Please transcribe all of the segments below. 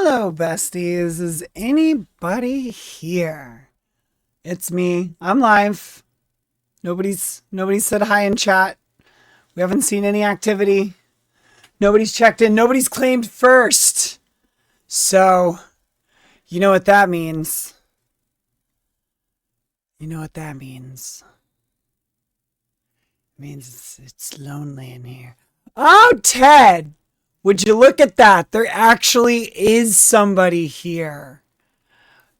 Hello, besties. Is anybody here? It's me. I'm live. Nobody said hi in chat. We haven't seen any activity. Nobody's checked in. Nobody's claimed first. So, you know what that means. You know what that means. It means it's lonely in here. Oh, Ted! Would you look at that? There actually is somebody here.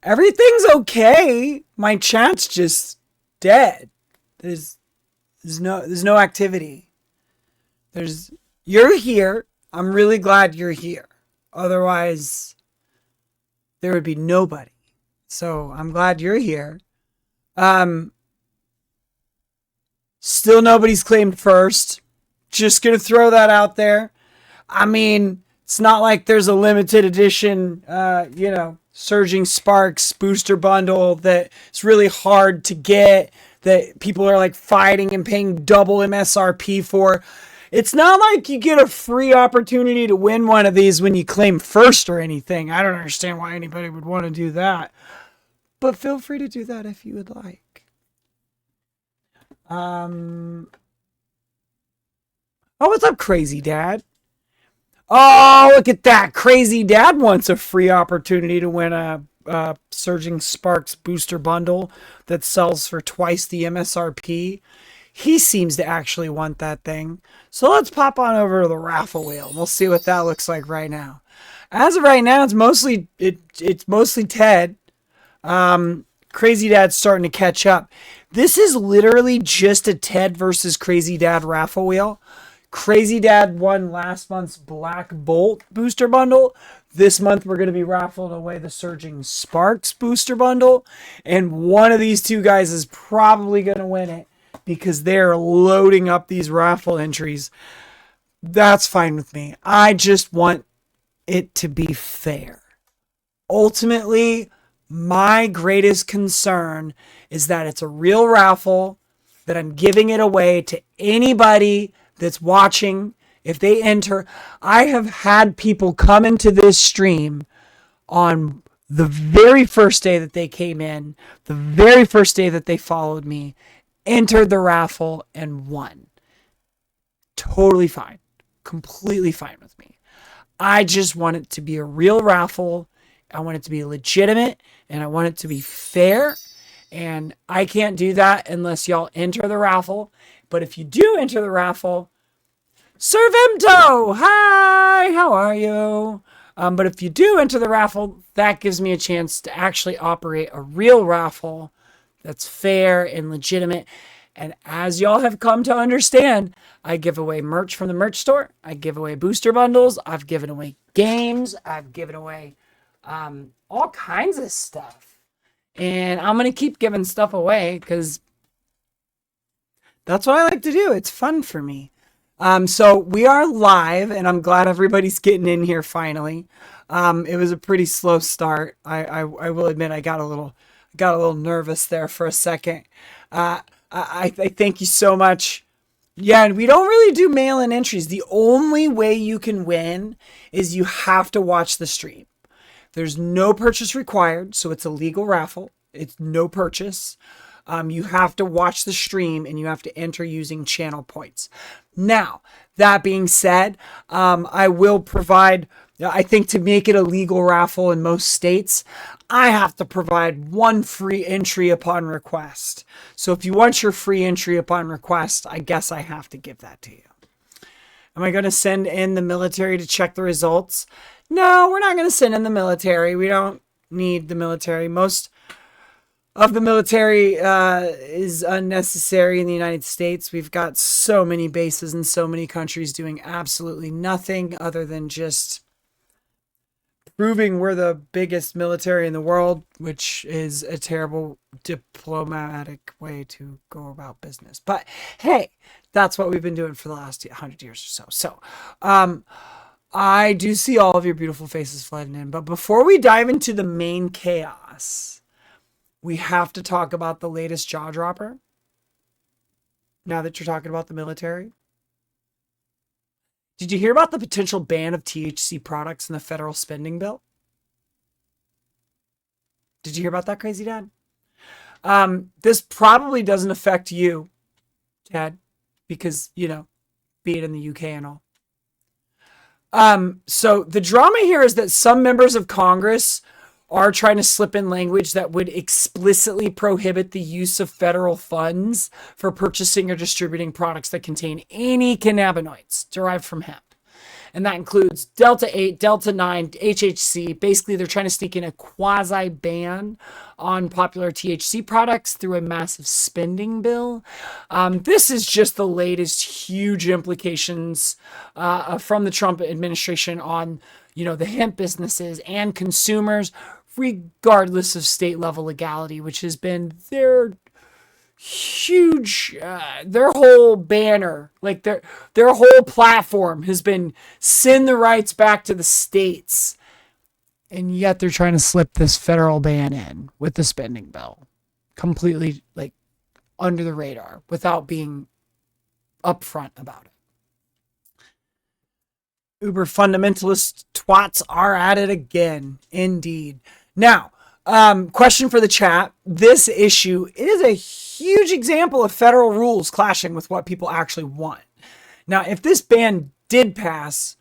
Everything's okay. My chat's just dead. There's no activity. You're here. I'm really glad you're here. Otherwise, there would be nobody. So I'm glad you're here. Still nobody's claimed first. Just gonna throw that out there. I mean, it's not like there's a limited edition, Surging Sparks booster bundle that it's really hard to get, that people are like fighting and paying double MSRP for. It's not like you get a free opportunity to win one of these when you claim first or anything. I don't understand why anybody would want to do that. But feel free to do that if you would like. Oh, what's up, Crazy Dad? Oh, look at that. Crazy Dad wants a free opportunity to win a Surging Sparks booster bundle that sells for twice the MSRP. He seems to actually want that thing. So let's pop on over to the raffle wheel. We'll see what that looks like right now. As of right now, it's mostly Ted. Crazy Dad's starting to catch up. This is literally just a Ted versus Crazy Dad raffle wheel. Crazy Dad won last month's Black Bolt booster bundle. This month we're going to be raffling away the Surging Sparks booster bundle. And one of these two guys is probably going to win it because they're loading up these raffle entries. That's fine with me. I just want it to be fair. Ultimately, my greatest concern is that it's a real raffle, that I'm giving it away to anybody that's watching. If they enter, I have had people come into this stream on the very first day that they came in, the very first day that they followed me, entered the raffle and won. Totally fine. Completely fine with me. I just want it to be a real raffle. I want it to be legitimate and I want it to be fair. And I can't do that unless y'all enter the raffle. But if you do enter the raffle, Servemto, hi, how are you? But if you do enter the raffle, that gives me a chance to actually operate a real raffle that's fair and legitimate. And as y'all have come to understand, I give away merch from the merch store. I give away booster bundles. I've given away games. I've given away all kinds of stuff. And I'm going to keep giving stuff away because that's what I like to do. It's fun for me. So we are live, and I'm glad everybody's getting in here finally. It was a pretty slow start. I will admit I got a little nervous there for a second. I thank you so much. Yeah, and we don't really do mail-in entries. The only way you can win is you have to watch the stream. There's no purchase required, so it's a legal raffle. It's no purchase. You have to watch the stream and you have to enter using channel points. Now, that being said, I will provide, I think to make it a legal raffle in most states, I have to provide one free entry upon request. So if you want your free entry upon request, I guess I have to give that to you. Am I going to send in the military to check the results? No, we're not going to send in the military. We don't need the military. Most of the military is unnecessary in the United States. We've got so many bases in so many countries doing absolutely nothing other than just proving we're the biggest military in the world, which is a terrible diplomatic way to go about business. But hey, that's what we've been doing for the last 100 years or so. So, I do see all of your beautiful faces flooding in. But before we dive into the main chaos, we have to talk about the latest jaw dropper. Now that you're talking about the military. Did you hear about the potential ban of THC products in the federal spending bill? Did you hear about that, Crazy Dad? This probably doesn't affect you, Dad, because, being in the UK and all. So the drama here is that some members of Congress are trying to slip in language that would explicitly prohibit the use of federal funds for purchasing or distributing products that contain any cannabinoids derived from hemp. And that includes Delta 8, Delta 9, HHC. Basically, they're trying to sneak in a quasi ban on popular THC products through a massive spending bill. This is just the latest huge implications from the Trump administration on, the hemp businesses and consumers, regardless of state level legality, which has been their huge, their whole banner, like their whole platform has been send the rights back to the states. And yet they're trying to slip this federal ban in with the spending bill completely like under the radar without being upfront about it. Uber fundamentalist twats are at it again. Indeed. Now, question for the chat. This issue is a huge example of federal rules clashing with what people actually want. Now, if this ban did pass,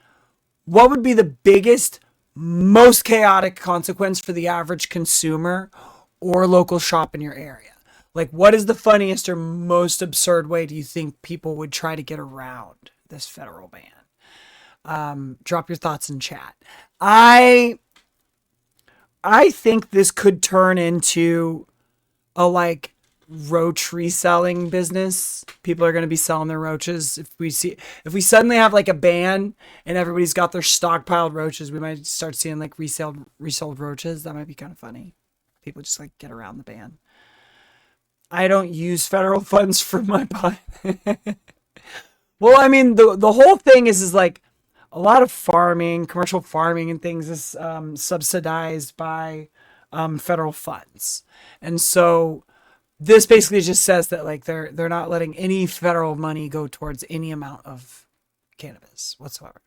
what would be the biggest, most chaotic consequence for the average consumer or local shop in your area? Like, what is the funniest or most absurd way do you think people would try to get around this federal ban? Drop your thoughts in chat. I think this could turn into a roach reselling business. People are going to be selling their roaches. If we suddenly have a ban and everybody's got their stockpiled roaches, we might start seeing resold roaches. That might be kind of funny. People just get around the ban. I don't use federal funds for my pot. Well, I mean, the whole thing is a lot of farming, commercial farming and things is subsidized by federal funds. And so this basically just says that they're not letting any federal money go towards any amount of cannabis whatsoever.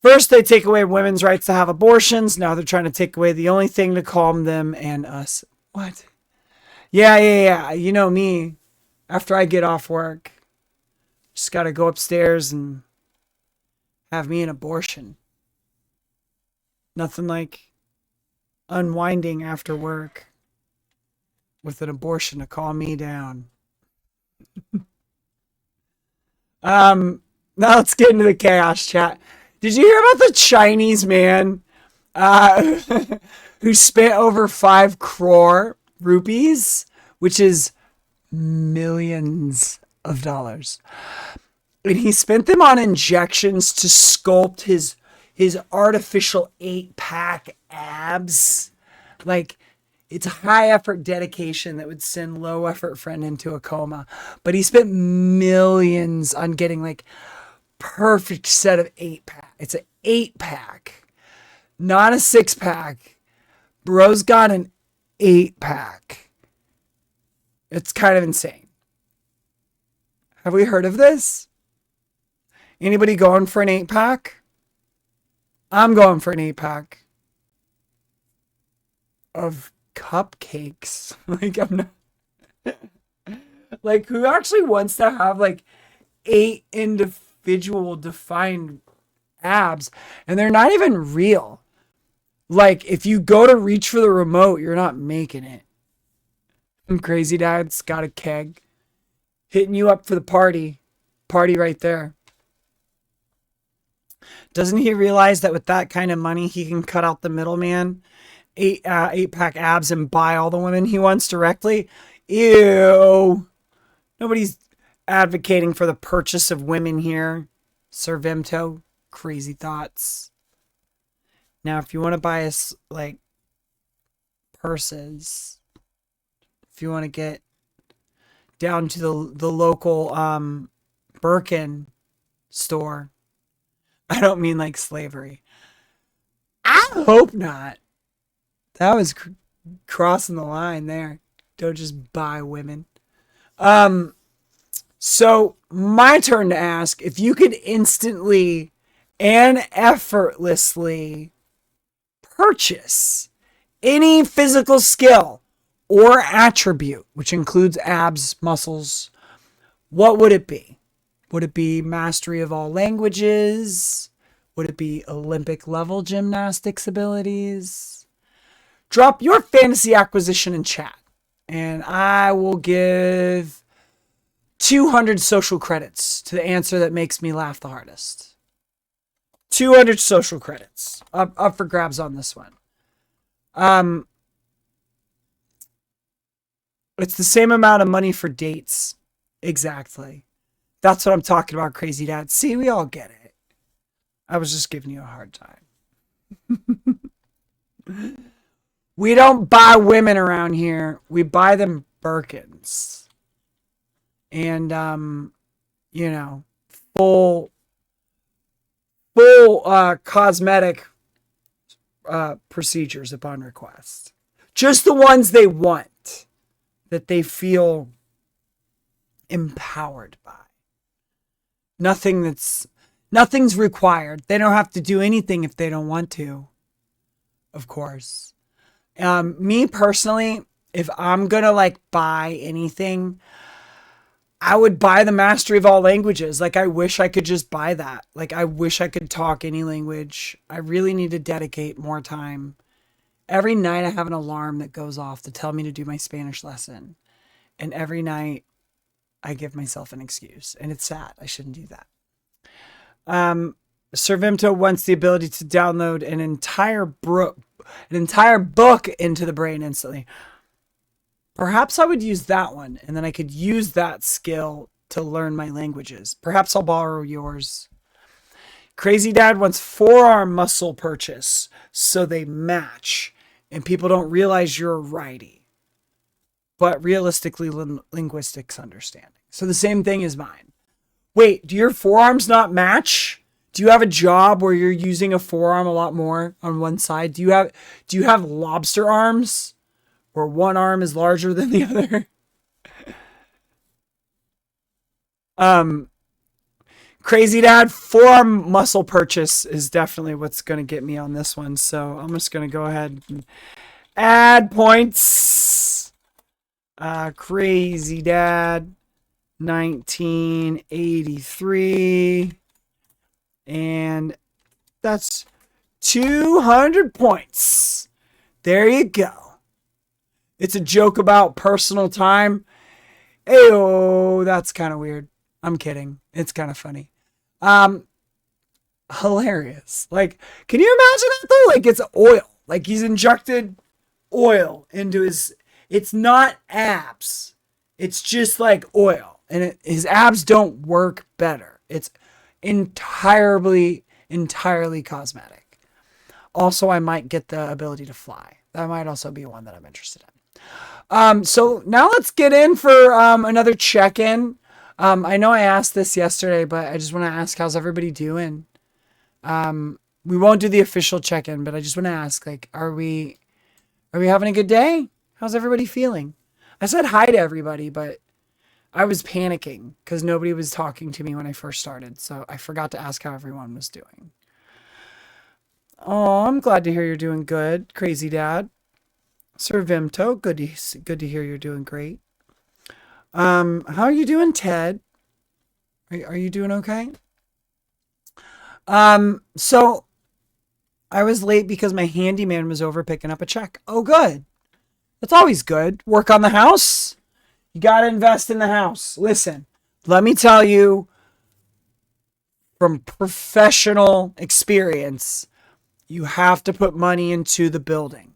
First, they take away women's rights to have abortions. Now they're trying to take away the only thing to calm them and us. What? Yeah. You know me. After I get off work, just got to go upstairs and have me an abortion. Nothing like unwinding after work with an abortion to calm me down. Now let's get into the chaos chat. Did you hear about the Chinese man who spent over 5 crore rupees, which is millions of dollars? And he spent them on injections to sculpt his artificial 8-pack abs. It's a high effort dedication that would send low effort friend into a coma. But he spent millions on getting perfect set of 8-pack. It's an 8-pack, not a 6-pack. Bro's got an 8-pack. It's kind of insane. Have we heard of this? Anybody going for an 8-pack? I'm going for an 8-pack of cupcakes. I'm not. Who actually wants to have 8 individual defined abs? And they're not even real. If you go to reach for the remote, you're not making it. Crazy Dad's got a keg. Hitting you up for the party. Party right there. Doesn't he realize that with that kind of money, he can cut out the middleman, 8-pack abs, and buy all the women he wants directly? Ew. Nobody's advocating for the purchase of women here. Servimto. Crazy thoughts. Now, if you want to buy us, purses, if you want to get down to the local Birkin store, I don't mean slavery. I hope not. That was crossing the line there. Don't just buy women. So my turn to ask, if you could instantly and effortlessly purchase Any physical skill or attribute, which includes abs, muscles, what would it be? Would it be mastery of all languages? Would it be Olympic level gymnastics abilities? Drop your fantasy acquisition in chat, and I will give 200 social credits to the answer that makes me laugh the hardest. 200 social credits up for grabs on this one. It's the same amount of money for dates. Exactly. That's what I'm talking about, Crazy Dad. See, we all get it. I was just giving you a hard time. We don't buy women around here. We buy them Birkins. And, full cosmetic procedures upon request. Just the ones they want, that they feel empowered by. Nothing's required. They don't have to do anything if they don't want to. Of course. Me personally, if I'm gonna buy anything, I would buy the mastery of all languages. I wish I could just buy that. I wish I could talk any language. I really need to dedicate more time. Every night I have an alarm that goes off to tell me to do my Spanish lesson. And every night I give myself an excuse. And it's sad. I shouldn't do that. Servimto wants the ability to download an entire book into the brain instantly. Perhaps I would use that one, and then I could use that skill to learn my languages. Perhaps I'll borrow yours. Crazy Dad wants forearm muscle purchase so they match, and people don't realize you're a righty. But realistically, linguistics understanding. So the same thing as mine. Wait, do your forearms not match? Do you have a job where you're using a forearm a lot more on one side? Do you have lobster arms? Where one arm is larger than the other? Crazy Dad, forearm muscle purchase is definitely what's going to get me on this one. So I'm just going to go ahead and add points. Crazy Dad, 1983. And that's 200 points. There you go. It's a joke about personal time. Ayo, that's kind of weird. I'm kidding. It's kind of funny. Hilarious. Can you imagine that though? It's oil. He's injected oil into his... It's not abs. It's just oil. And his abs don't work better. It's entirely cosmetic. Also, I might get the ability to fly. That might also be one that I'm interested in. So now let's get in for another check-in. I know I asked this yesterday, but I just want to ask, how's everybody doing? We won't do the official check-in, but I just want to ask, are we having a good day? How's everybody feeling? I said hi to everybody, but I was panicking because nobody was talking to me when I first started, so I forgot to ask how everyone was doing. Oh, I'm glad to hear you're doing good, Crazy Dad. Sir Vimto, good to hear you're doing great. How are you doing, Ted? Are you doing okay? So I was late because my handyman was over picking up a check. Oh, good. That's always good. Work on the house. You got to invest in the house. Listen, let me tell you from professional experience, you have to put money into the building.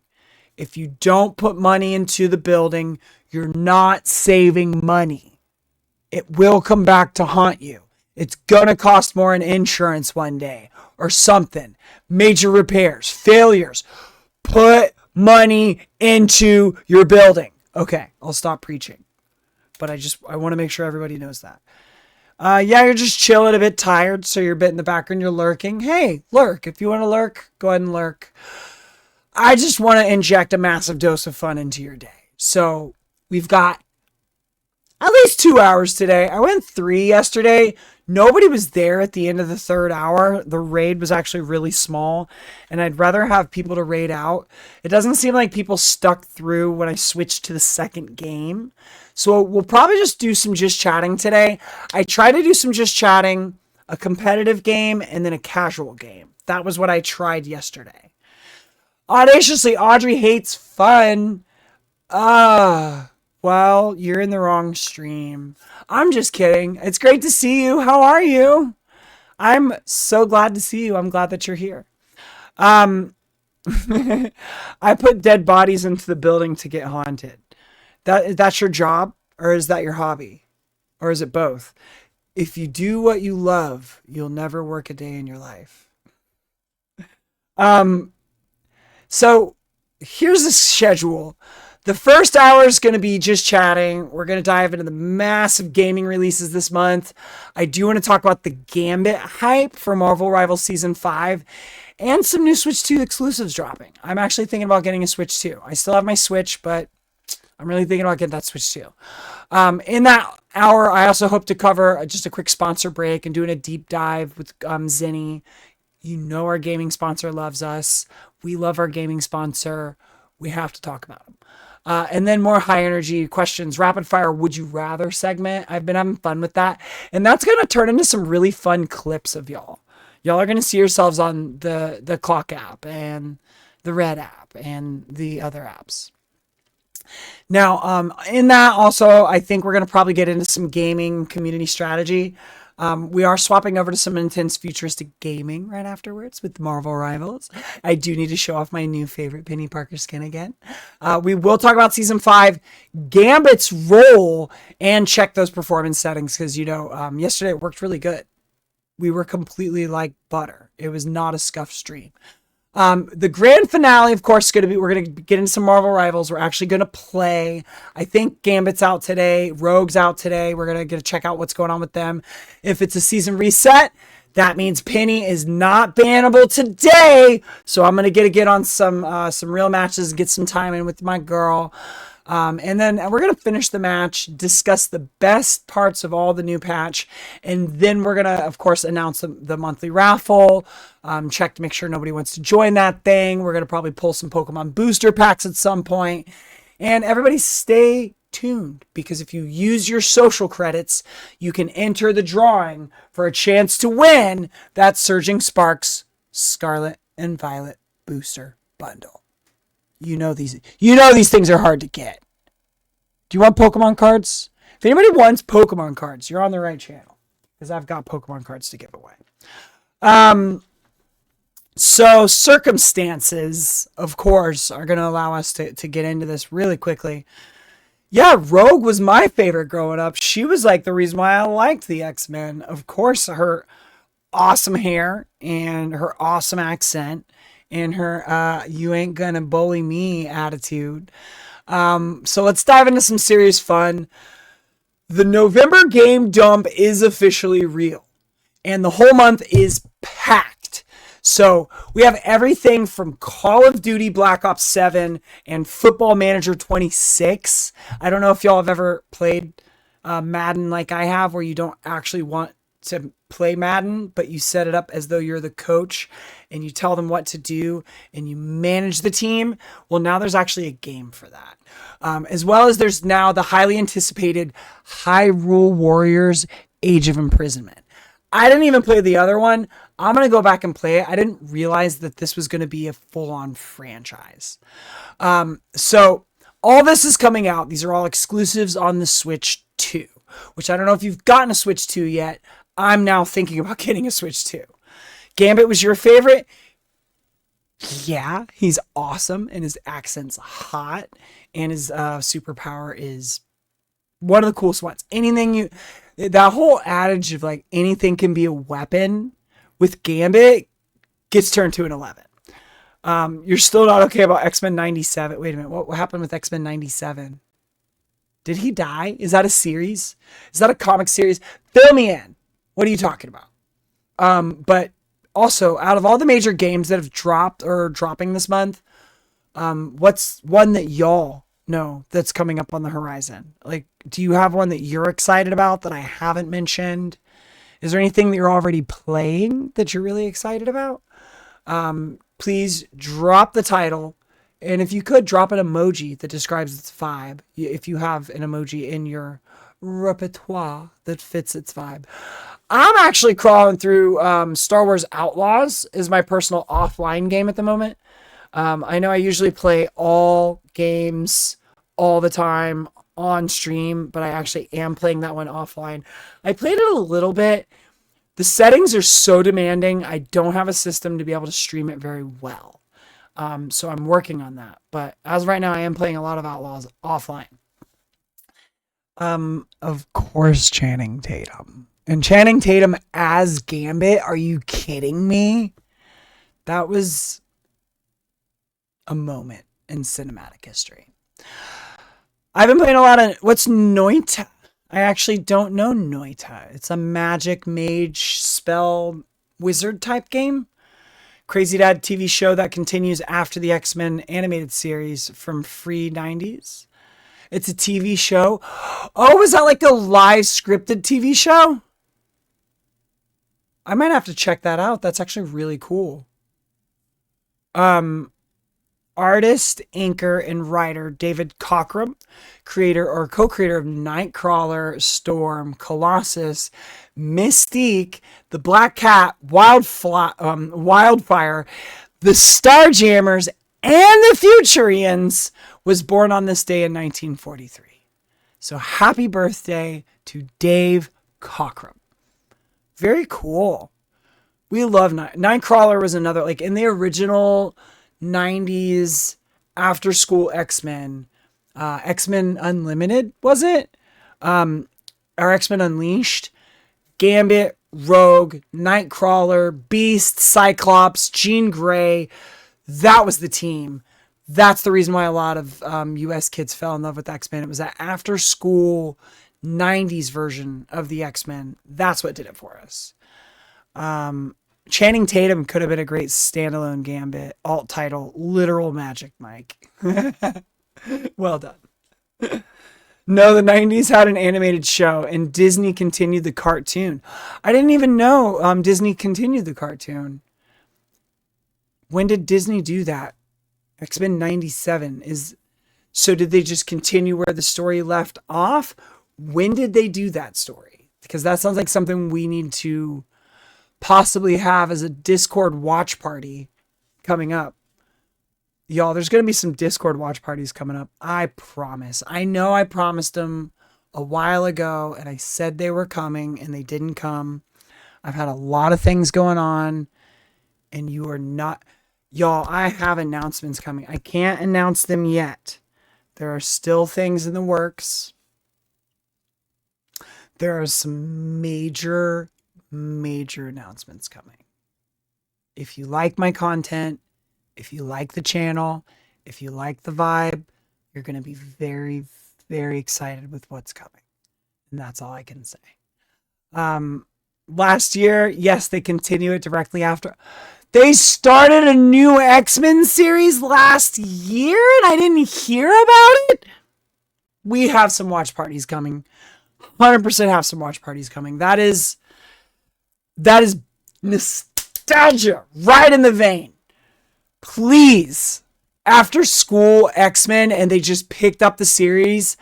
If you don't put money into the building, you're not saving money. It will come back to haunt you. It's going to cost more in insurance one day or something. Major repairs, failures. Put money into your building. Okay, I'll stop preaching. But I want to make sure everybody knows that. Yeah, you're just chilling, a bit tired, so you're a bit in the background, you're lurking. Hey, lurk. If you want to lurk, go ahead and lurk. I just want to inject a massive dose of fun into your day. So we've got, at least 2 hours today. I went 3 yesterday. Nobody was there at the end of the third hour. The raid was actually really small, and I'd rather have people to raid out. It doesn't seem like people stuck through when I switched to the second game. So we'll probably just do some just chatting today. I tried to do some just chatting, a competitive game, and then a casual game. That was what I tried yesterday. Audaciously, Audrey hates fun. Well, you're in the wrong stream. I'm just kidding. It's great to see you. How are you? I'm so glad to see you. I'm glad that you're here. I put dead bodies into the building to get haunted. That's your job, or is that your hobby? Or is it both? If you do what you love, you'll never work a day in your life. So here's the schedule. The first hour is going to be just chatting. We're going to dive into the massive gaming releases this month. I do want to talk about the Gambit hype for Marvel Rivals Season 5 and some new Switch 2 exclusives dropping. I'm actually thinking about getting a Switch 2. I still have my Switch, but I'm really thinking about getting that Switch 2. In that hour, I also hope to cover just a quick sponsor break and doing a deep dive with Zinni. You know our gaming sponsor loves us. We love our gaming sponsor. We have to talk about them. And then more high energy questions, rapid fire, would you rather segment. I've been having fun with that. And that's going to turn into some really fun clips of y'all. Y'all are going to see yourselves on the Clock app and the Red app and the other apps. Now, in that also, I think we're going to probably get into some gaming community strategy. We are swapping over to some intense futuristic gaming right afterwards with Marvel Rivals. I do need to show off my new favorite Penny Parker skin again. We will talk about Season 5, Gambit's role, and check those performance settings because, yesterday it worked really good. We were completely like butter. It was not a scuffed stream. The grand finale, of course, we're going to get into some Marvel Rivals. We're actually going to play. I think Gambit's out today. Rogue's out today. We're going to get to check out what's going on with them. If it's a season reset, that means Penny is not bannable today. So I'm going to get on some real matches, get some time in with my girl. And then we're going to finish the match, discuss the best parts of all the new patch, and then we're going to, of course, announce the monthly raffle, check to make sure nobody wants to join that thing. We're going to probably pull some Pokemon booster packs at some point, and everybody stay tuned, because if you use your social credits, you can enter the drawing for a chance to win that Surging Sparks Scarlet and Violet booster bundle. You know these things are hard to get. Do you want Pokemon cards? If anybody wants Pokemon cards, you're on the right channel, because I've got Pokemon cards to give away. So circumstances, of course, are going to allow us to get into this really quickly. Yeah, Rogue was my favorite growing up. She was like the reason why I liked the X-Men. Of course, her awesome hair and her awesome accent and her you ain't gonna bully me attitude. So let's dive into some serious fun. The November game dump is officially real, and the whole month is packed. So we have everything from Call of Duty Black Ops 7 and Football Manager 26. I don't know if y'all have ever played Madden like I have, where you don't actually want to play Madden, but you set it up as though you're the coach and you tell them what to do and you manage the team. Well, now there's actually a game for that. As well as there's now the highly anticipated Hyrule Warriors Age of Imprisonment. I didn't even play the other one. I'm going to go back and play it. I didn't realize that this was going to be a full-on franchise. So all this is coming out. These are all exclusives on the Switch 2, which I don't know if you've gotten a Switch 2 yet. I'm now thinking about getting a Switch 2. Gambit was your favorite? Yeah, he's awesome, and his accent's hot, and his superpower is one of the coolest ones. That whole adage of like anything can be a weapon with Gambit gets turned to an 11. You're still not okay about X-Men 97. Wait a minute, what happened with X-Men 97? Did he die? Is that a series? Is that a comic series? Fill me in. What are you talking about? But also, out of all the major games that have dropped or dropping this month, what's one that y'all No, that's coming up on the horizon? Like, do you have one that you're excited about that I haven't mentioned? Is there anything that you're already playing that you're really excited about? Please drop the title. And if you could, drop an emoji that describes its vibe. If you have an emoji in your repertoire that fits its vibe. I'm actually crawling through Star Wars Outlaws is my personal offline game at the moment. I know I usually play all games all the time on stream, but I actually am playing that one offline. I played it a little bit. The settings are so demanding. I don't have a system to be able to stream it very well. So I'm working on that. But as of right now, I am playing a lot of Outlaws offline. Of course, Channing Tatum. And Channing Tatum as Gambit? Are you kidding me? That was a moment in cinematic history. I've been playing a lot of... What's Noita? I actually don't know Noita. It's a magic mage spell wizard type game. Crazy Dad TV show that continues after the X-Men animated series from Free 90s. It's a TV show. Oh, is that like a live scripted TV show? I might have to check that out. That's actually really cool. Artist, inker, and writer David Cockrum, creator or co-creator of Nightcrawler, Storm, Colossus, Mystique, The Black Cat, Wildfire, The Starjammers, and The Futurians, was born on this day in 1943. So happy birthday to Dave Cockrum. Very cool. We love Nightcrawler was another, like in the original 90s after school X-Men, X-Men Unlimited, was it? Or X-Men Unleashed, Gambit, Rogue, Nightcrawler, Beast, Cyclops, Jean Grey. That was the team. That's the reason why a lot of US kids fell in love with X-Men. It was that after school 90s version of the X-Men. That's what did it for us. Channing Tatum could have been a great standalone Gambit. Alt title, Literal Magic Mike. Well done. No, the 90s had an animated show and Disney continued the cartoon. I didn't even know Disney continued the cartoon. When did Disney do that? X-Men 97 is... So did they just continue where the story left off? When did they do that story? Because that sounds like something we need to possibly have as a Discord watch party coming up. Y'all, there's going to be some Discord watch parties coming up. I promise. I know I promised them a while ago and I said they were coming and they didn't come. I've had a lot of things going on and you are not... Y'all, I have announcements coming. I can't announce them yet. There are still things in the works. There are some major announcements coming. If you like my content, if you like the channel, if you like the vibe, you're going to be very, very excited with what's coming. And that's all I can say. Last year, yes, they continue it directly after. They started a new X-Men series last year and I didn't hear about it. We have some watch parties coming. 100% have some watch parties coming. That is nostalgia right in the vein. Please, after school X-Men and they just picked up the series.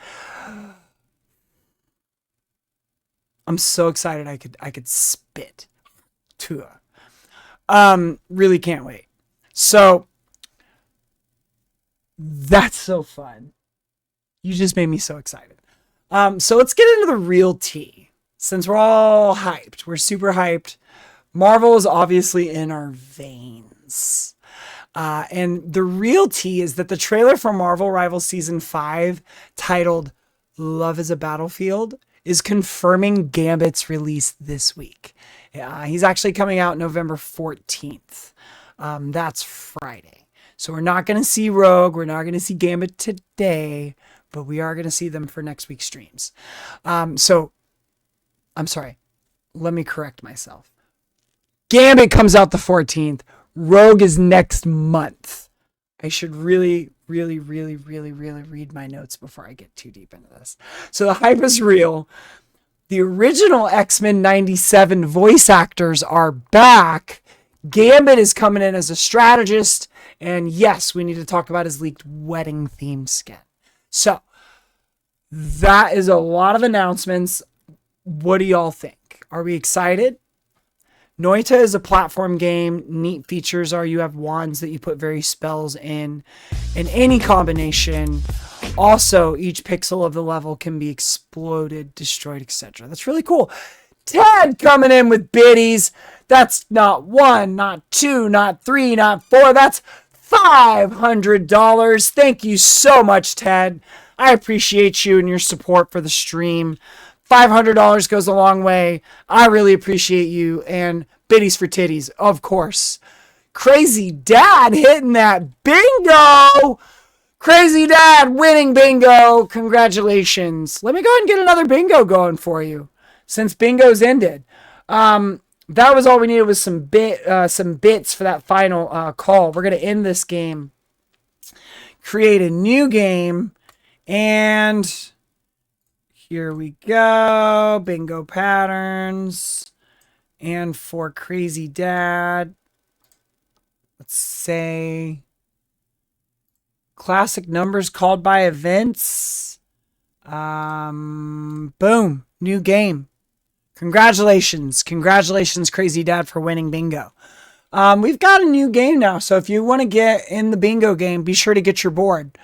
I'm so excited I could spit to her. Really can't wait. So that's so fun. You just made me so excited. So let's get into the real tea. Since we're all hyped, we're super hyped. Marvel is obviously in our veins. And the real tea is that the trailer for Marvel Rivals Season 5, titled Love is a Battlefield, is confirming Gambit's release this week. He's actually coming out November 14th. That's Friday. So we're not going to see Rogue. We're not going to see Gambit today, but we are going to see them for next week's streams. So I'm sorry. Let me correct myself. Gambit comes out the 14th. Rogue is next month. I should really, really, really, really, really read my notes before I get too deep into this. So the hype is real. The original X-Men 97 voice actors are back. Gambit is coming in as a strategist. And yes, we need to talk about his leaked wedding theme skin. So that is a lot of announcements. What do y'all think? Are we excited? Noita is a platform game. Neat features are you have wands that you put various spells in any combination. Also, each pixel of the level can be exploded, destroyed, etc. That's really cool. Ted coming in with biddies. That's not one, not two, not three, not four. That's $500. Thank you so much, Ted. I appreciate you and your support for the stream. $500 goes a long way. I really appreciate you. And biddies for titties, of course. Crazy Dad hitting that bingo. Crazy Dad winning bingo. Congratulations. Let me go ahead and get another bingo going for you since bingo's ended. That was all we needed was some bits for that final call. We're going to end this game, create a new game, and here we go. Bingo patterns. And for Crazy Dad, let's say classic numbers called by events. Boom. New game. Congratulations. Congratulations, Crazy Dad, for winning bingo. We've got a new game now. So if you want to get in the bingo game, be sure to get your board.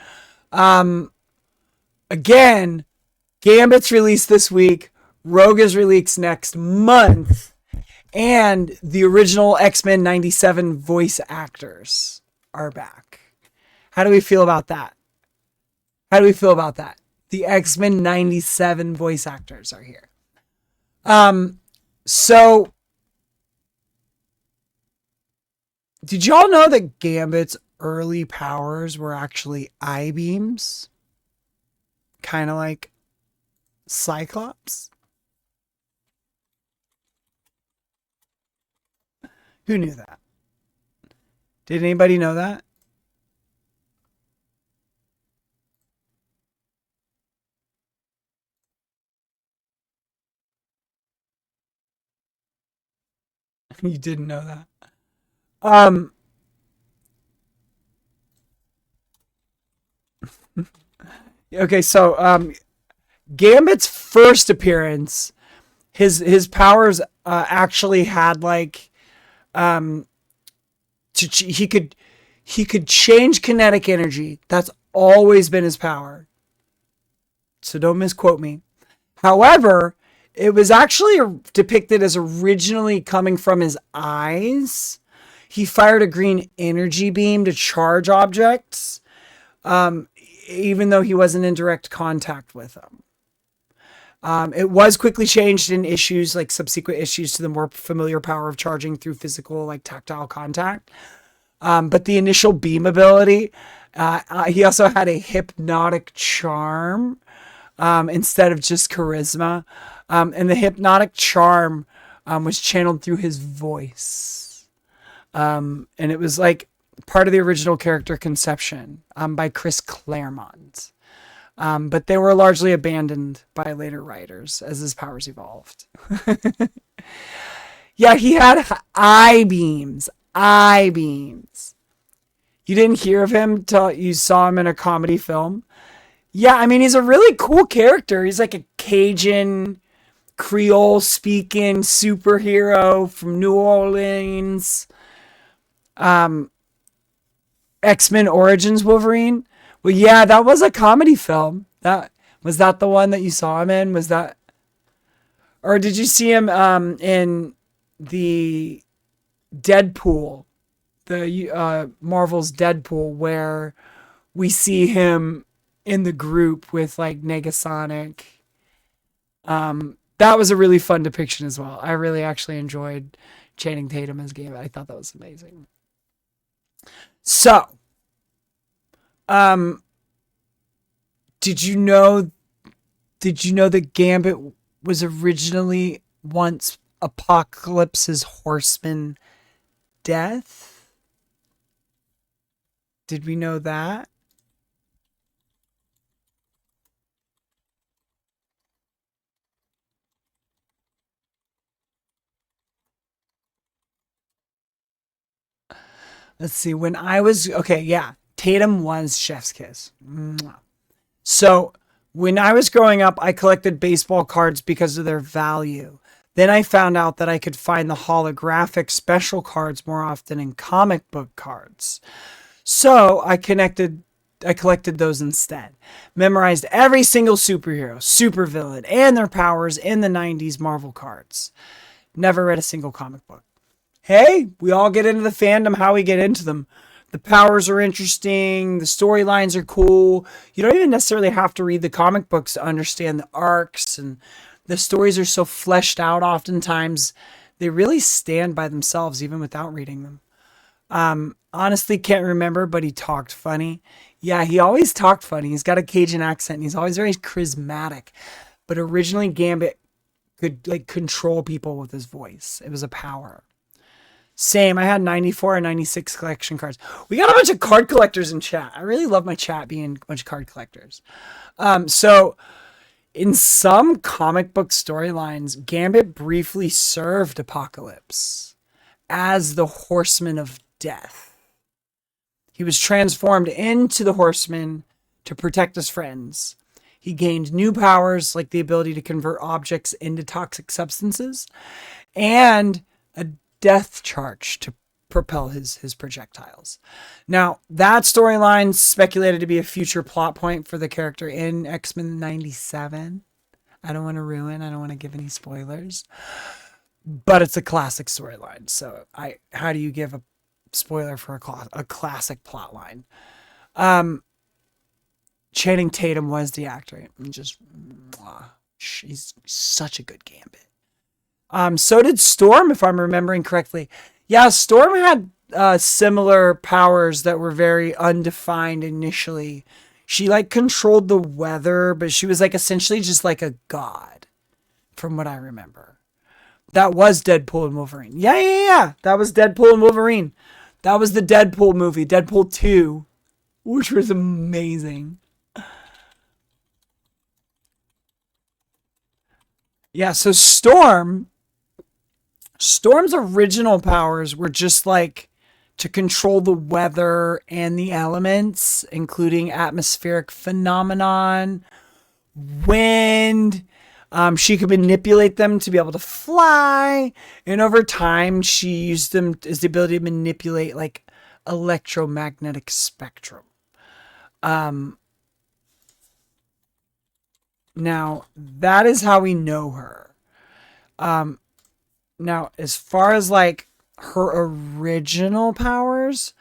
Again, Gambit's released this week. Rogue is released next month. And the original X-Men 97 voice actors are back. How do we feel about that? How do we feel about that? The X-Men 97 voice actors are here. So did y'all know that Gambit's early powers were actually I-beams? Kind of like Cyclops? Who knew that? Did anybody know that? You didn't know that. Um, okay, so Gambit's first appearance, his powers actually had like he could change kinetic energy. That's always been his power. So don't misquote me. However, it was actually depicted as originally coming from his eyes. He fired a green energy beam to charge objects, even though he wasn't in direct contact with them. It was quickly changed in issues, like subsequent issues, to the more familiar power of charging through physical, like tactile contact. But the initial beam ability, he also had a hypnotic charm instead of just charisma. And the hypnotic charm was channeled through his voice. And it was like part of the original character conception by Chris Claremont. But they were largely abandoned by later writers as his powers evolved. Yeah, he had I-beams. I-beams. You didn't hear of him till you saw him in a comedy film? Yeah, I mean, he's a really cool character. He's like a Cajun, Creole-speaking superhero from New Orleans. X-Men Origins Wolverine. Well, yeah, that was a comedy film. Was that the one that you saw him in? Was that, or did you see him in the Deadpool, the Marvel's Deadpool, where we see him in the group with like Negasonic? That was a really fun depiction as well. I really actually enjoyed Channing Tatum as Gambit. I thought that was amazing. So, did you know that Gambit was originally once Apocalypse's horseman Death? Did we know that? Let's see. When I was okay, yeah, Tatum was Chef's Kiss. Mwah. So when I was growing up, I collected baseball cards because of their value. Then I found out that I could find the holographic special cards more often in comic book cards. So I collected those instead. Memorized every single superhero, supervillain, and their powers in the 90s Marvel cards. Never read a single comic book. Hey, we all get into the fandom how we get into them. The powers are interesting, the storylines are cool. You don't even necessarily have to read the comic books to understand the arcs, and the stories are so fleshed out oftentimes. They really stand by themselves even without reading them. Honestly, can't remember, but he talked funny. Yeah, he always talked funny. He's got a Cajun accent and he's always very charismatic. But originally, Gambit could like control people with his voice. It was a power. Same. I had 94 and 96 collection cards. We got a bunch of card collectors in chat. I really love my chat being a bunch of card collectors. So in some comic book storylines, Gambit briefly served Apocalypse as the Horseman of Death. He was transformed into the Horseman to protect his friends. He gained new powers like the ability to convert objects into toxic substances and a death charge to propel his projectiles. Now, that storyline speculated to be a future plot point for the character in X-Men 97. I don't want to give any spoilers. But it's a classic storyline. So how do you give a spoiler for a classic plot line? Channing Tatum was the actor. And just, she's such a good Gambit. So did Storm, if I'm remembering correctly. Yeah, Storm had similar powers that were very undefined initially. She like controlled the weather, but she was like essentially just like a god, from what I remember. That was Deadpool and Wolverine. Yeah. That was Deadpool and Wolverine. That was the Deadpool movie, Deadpool 2, which was amazing. Yeah, so Storm's original powers were just like to control the weather and the elements, including atmospheric phenomenon, wind. She could manipulate them to be able to fly. And over time, she used them as the ability to manipulate like electromagnetic spectrum. Now, that is how we know her. Now, as far as like her original powers,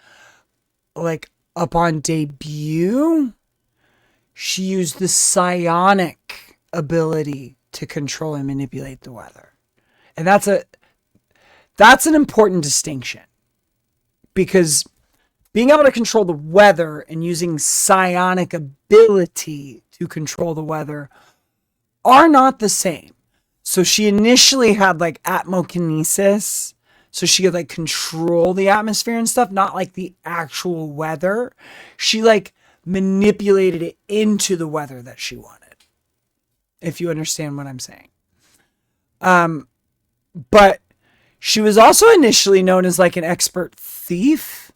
like upon debut, she used the psionic ability to control and manipulate the weather. And that's an important distinction, because being able to control the weather and using psionic ability to control the weather are not the same. So she initially had like atmokinesis, so she could like control the atmosphere and stuff, not like the actual weather. She like manipulated it into the weather that she wanted, if you understand what I'm saying. But she was also initially known as like an expert thief.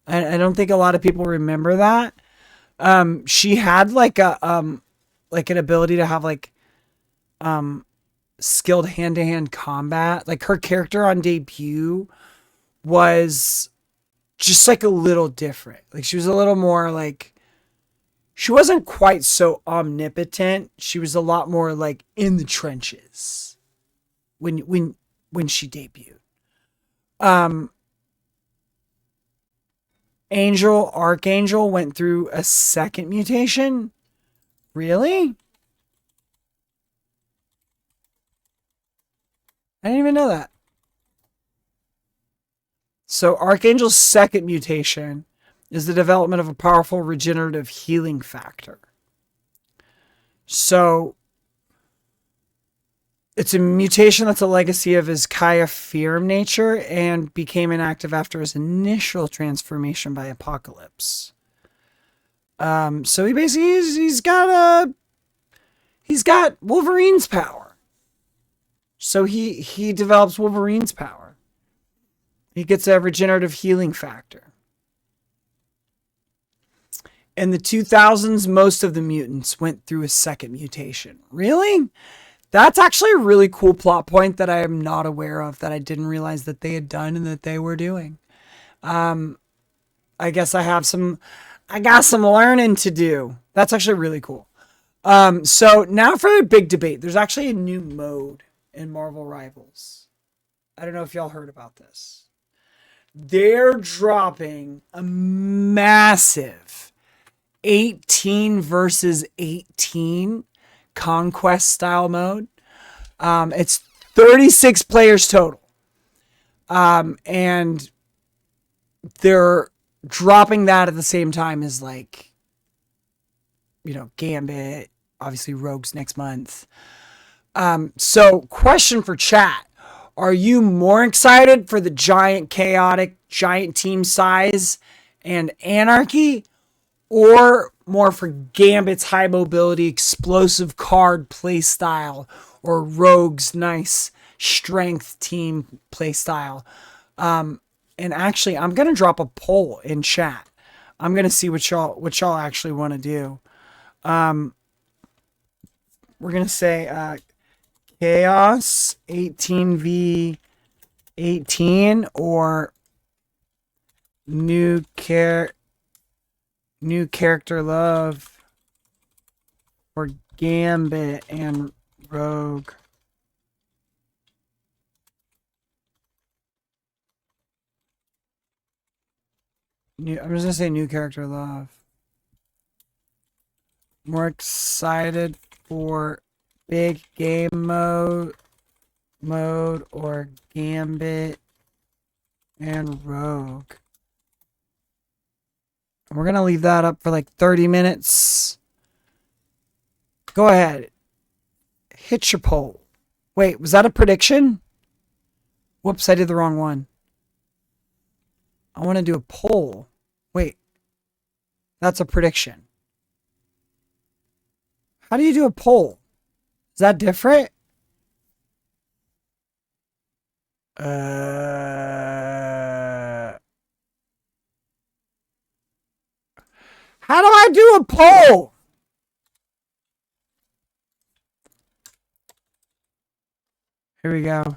I don't think a lot of people remember that. She had like like an ability to have like skilled hand-to-hand combat. Like her character on debut was just like a little different. Like she was a little more like, she wasn't quite so omnipotent. She was a lot more like in the trenches when she debuted. Archangel went through a second mutation. Really? I didn't even know that. So Archangel's second mutation is the development of a powerful regenerative healing factor. So It's a mutation that's a legacy of his Kaya Firm nature and became inactive after his initial transformation by Apocalypse. So he basically he's got Wolverine's power. So he develops Wolverine's power. He gets a regenerative healing factor. In the 2000s, most of the mutants went through a second mutation. Really? That's actually a really cool plot point that I am not aware of, that I didn't realize that they had done and that they were doing. I guess I got some learning to do. That's actually really cool. So now for the big debate. There's actually a new mode in Marvel Rivals. I don't know if y'all heard about this. They're dropping a massive 18 versus 18 conquest style mode. It's 36 players total. And they're dropping that at the same time as, like, you know, Gambit, obviously Rogues next month. So question for chat. Are you more excited for the giant chaotic, giant team size and anarchy, or more for Gambit's high mobility, explosive card play style, or Rogue's nice strength team play style? And actually, I'm gonna drop a poll in chat. I'm gonna see what y'all actually want to do. We're gonna say Chaos 18v18 or new character love for Gambit and Rogue. I'm just gonna say new character love. More excited for big game mode or Gambit and Rogue. We're gonna leave that up for like 30 minutes. Go ahead. Hit your poll. Wait, was that a prediction? Whoops, I did the wrong one. I want to do a poll. Wait. That's a prediction. How do you do a poll? Is that different? How do I do a poll? Here we go.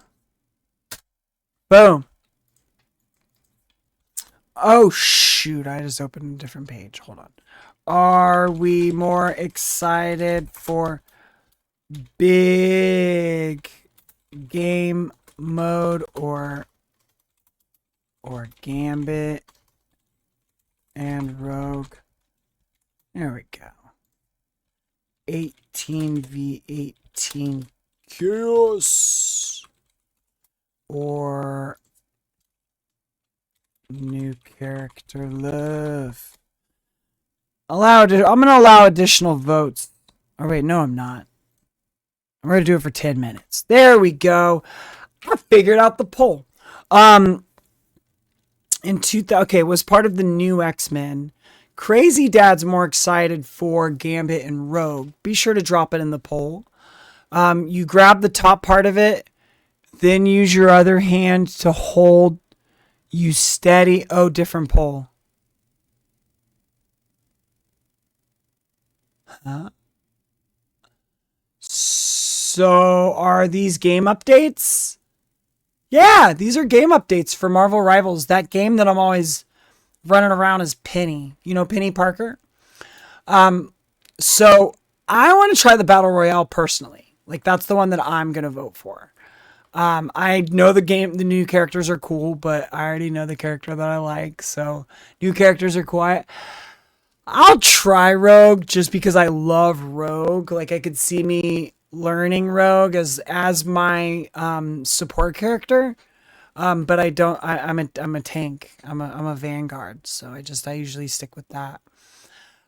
Boom. Oh, shoot. I just opened a different page. Hold on. Are we more excited for big game mode or Gambit and Rogue? There we go. 18v18 chaos or new character love. I'm gonna allow additional votes. Oh wait, no, I'm not. I'm gonna do it for 10 minutes. There we go. I figured out the poll. Was part of the new X-Men. Crazy Dad's more excited for Gambit and Rogue. Be sure to drop it in the poll. You grab the top part of it, then use your other hand to hold you steady. Oh, different poll. Huh? So are these game updates? Yeah, these are game updates for Marvel Rivals. That game that I'm always running around as Penny. You know Penny Parker? So I want to try the Battle Royale personally. Like, that's the one that I'm going to vote for. I know the new characters are cool, but I already know the character that I like. So new characters are cool. I'll try Rogue just because I love Rogue. Like, I could see me learning Rogue as my support character. But I don't. I'm a tank. I'm a Vanguard. So I usually stick with that.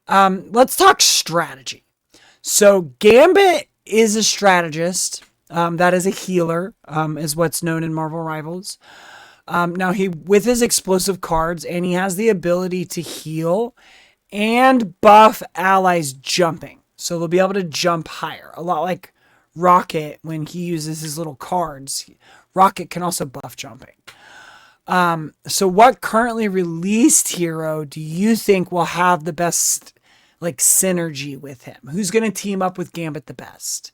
Let's talk strategy. So Gambit is a strategist. That is a healer, is what's known in Marvel Rivals. Now he with his explosive cards, and he has the ability to heal and buff allies jumping. So they'll be able to jump higher. A lot like Rocket when he uses his little cards. Rocket can also buff jumping. So what currently released hero do you think will have the best like synergy with him? Who's going to team up with Gambit the best?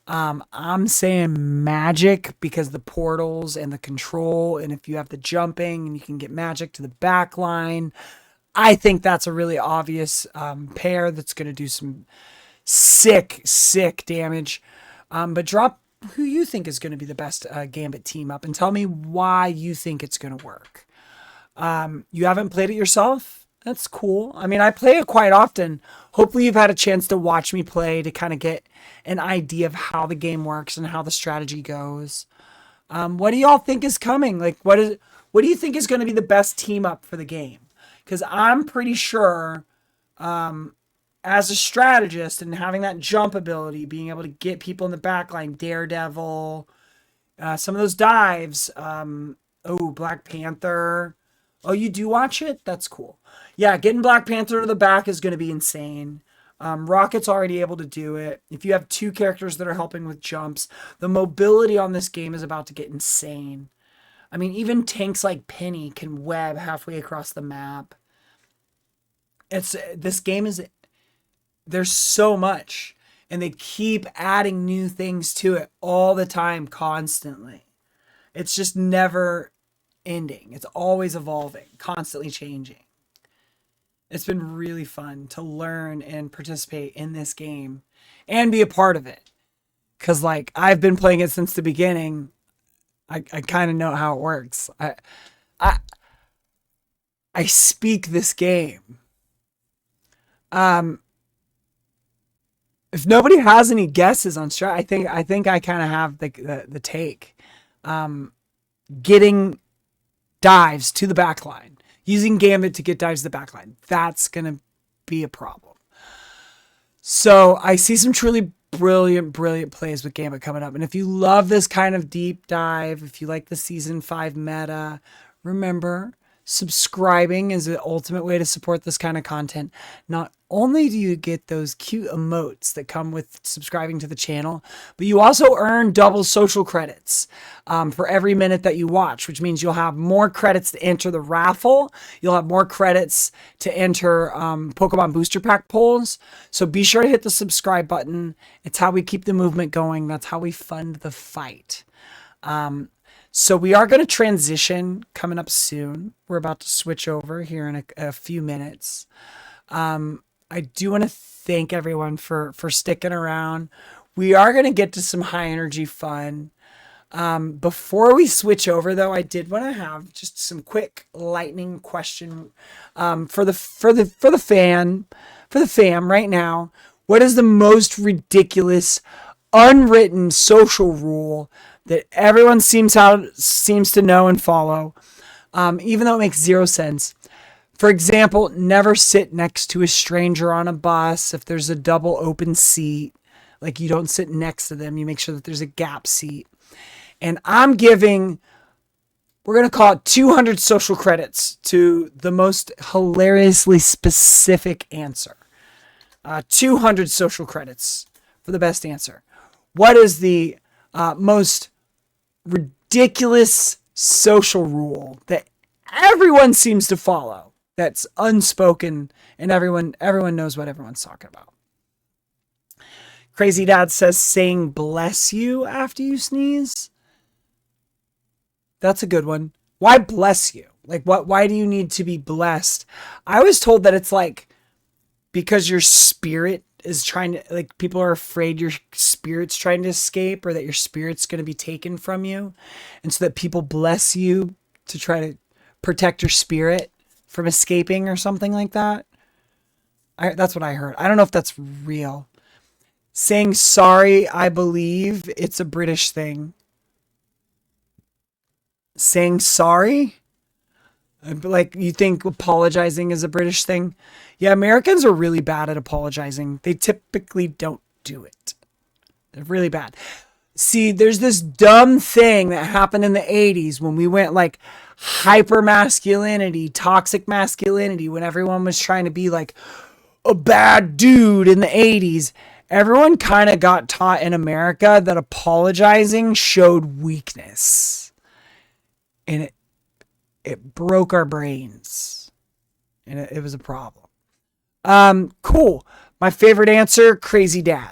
I'm saying Magic because the portals and the control, and if you have the jumping and you can get Magic to the back line, I think that's a really obvious pair that's going to do some sick damage. But drop who you think is going to be the best Gambit team up and tell me why you think it's going to work. You haven't played it yourself? That's cool. I mean, I play it quite often. Hopefully you've had a chance to watch me play to kind of get an idea of how the game works and how the strategy goes. What do y'all think is coming? Like, what do you think is going to be the best team up for the game? Because I'm pretty sure, as a strategist and having that jump ability, being able to get people in the back line, Daredevil, some of those dives, Black Panther. Oh, you do watch it? That's cool. Yeah, getting Black Panther to the back is going to be insane. Rocket's already able to do it. If you have two characters that are helping with jumps, the mobility on this game is about to get insane. I mean, even tanks like Peni can web halfway across the map. This game is, there's so much, and they keep adding new things to it all the time, constantly. It's just never ending. It's always evolving, constantly changing. It's been really fun to learn and participate in this game and be a part of it. Because, like, I've been playing it since the beginning. I kind of know how it works. I speak this game. If nobody has any guesses on strat, I think I kind of have the take. Getting dives to the back line. Using Gambit to get dives to the back line. That's going to be a problem. So I see some truly brilliant plays with Gambit coming up. And if you love this kind of deep dive, if you like the Season 5 meta, remember, subscribing is the ultimate way to support this kind of content. Not only do you get those cute emotes that come with subscribing to the channel, but you also earn double social credits for every minute that you watch, which means you'll have more credits to enter the raffle. You'll have more credits to enter Pokemon Booster Pack polls. So be sure to hit the subscribe button. It's how we keep the movement going. That's how we fund the fight. So we are going to transition coming up soon. We're about to switch over here in a few minutes. I do want to thank everyone for sticking around. We are going to get to some high energy fun. Before we switch over, though, I did want to have just some quick lightning question for the fam right now. What is the most ridiculous unwritten social rule that everyone seems to know and follow, even though it makes zero sense? For example, never sit next to a stranger on a bus. If there's a double open seat, like, you don't sit next to them. You make sure that there's a gap seat. And we're going to call it 200 social credits to the most hilariously specific answer. 200 social credits for the best answer. What is the most ridiculous social rule that everyone seems to follow, that's unspoken, and everyone knows what everyone's talking about? Crazy Dad says saying bless you after you sneeze. That's a good one. Why bless you? Like, why do you need to be blessed? I was told that it's like because your spirit is trying to, like, people are afraid your spirit's trying to escape, or that your spirit's going to be taken from you. And so that people bless you to try to protect your spirit from escaping or something like that. That's what I heard. I don't know if that's real. Saying sorry, I believe it's a British thing. Saying sorry? Like, you think apologizing is a British thing? Yeah, Americans are really bad at apologizing. They typically don't do it. They're really bad. See, there's this dumb thing that happened in the 80s when we went like hyper masculinity, toxic masculinity, when everyone was trying to be like a bad dude in the 80s. Everyone kind of got taught in America that apologizing showed weakness. And it broke our brains. And it was a problem. Cool. My favorite answer, Crazy Dad.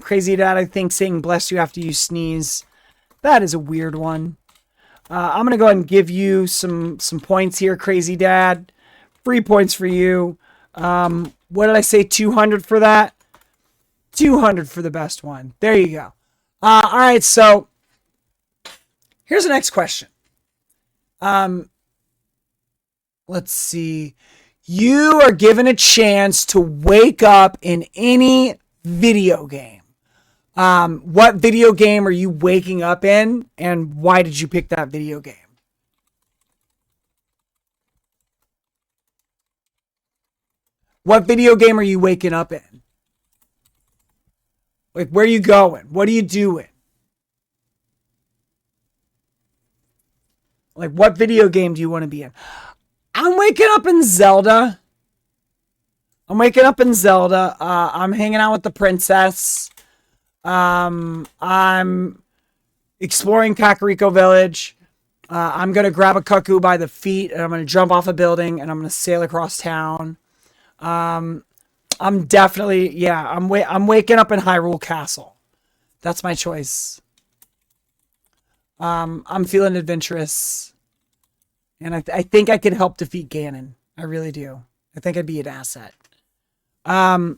Crazy Dad, I think saying bless you after you sneeze. That is a weird one. I'm going to go ahead and give you some points here, Crazy Dad. 3 points for you. What did I say? 200 for that? 200 for the best one. There you go. All right, so here's the next question. Let's see. You are given a chance to wake up in any video game. What video game are you waking up in, and why did you pick that video game? What video game are you waking up in? Like, where are you going? What are you doing? Like, what video game do you want to be in? I'm waking up in Zelda. I'm waking up in Zelda. I'm hanging out with the princess. I'm exploring Kakariko Village. I'm going to grab a cuckoo by the feet, and I'm going to jump off a building, and I'm going to sail across town. I'm definitely, yeah, I'm waking up in Hyrule Castle. That's my choice. I'm feeling adventurous. And I think I could help defeat Ganon. I really do. I think I'd be an asset. I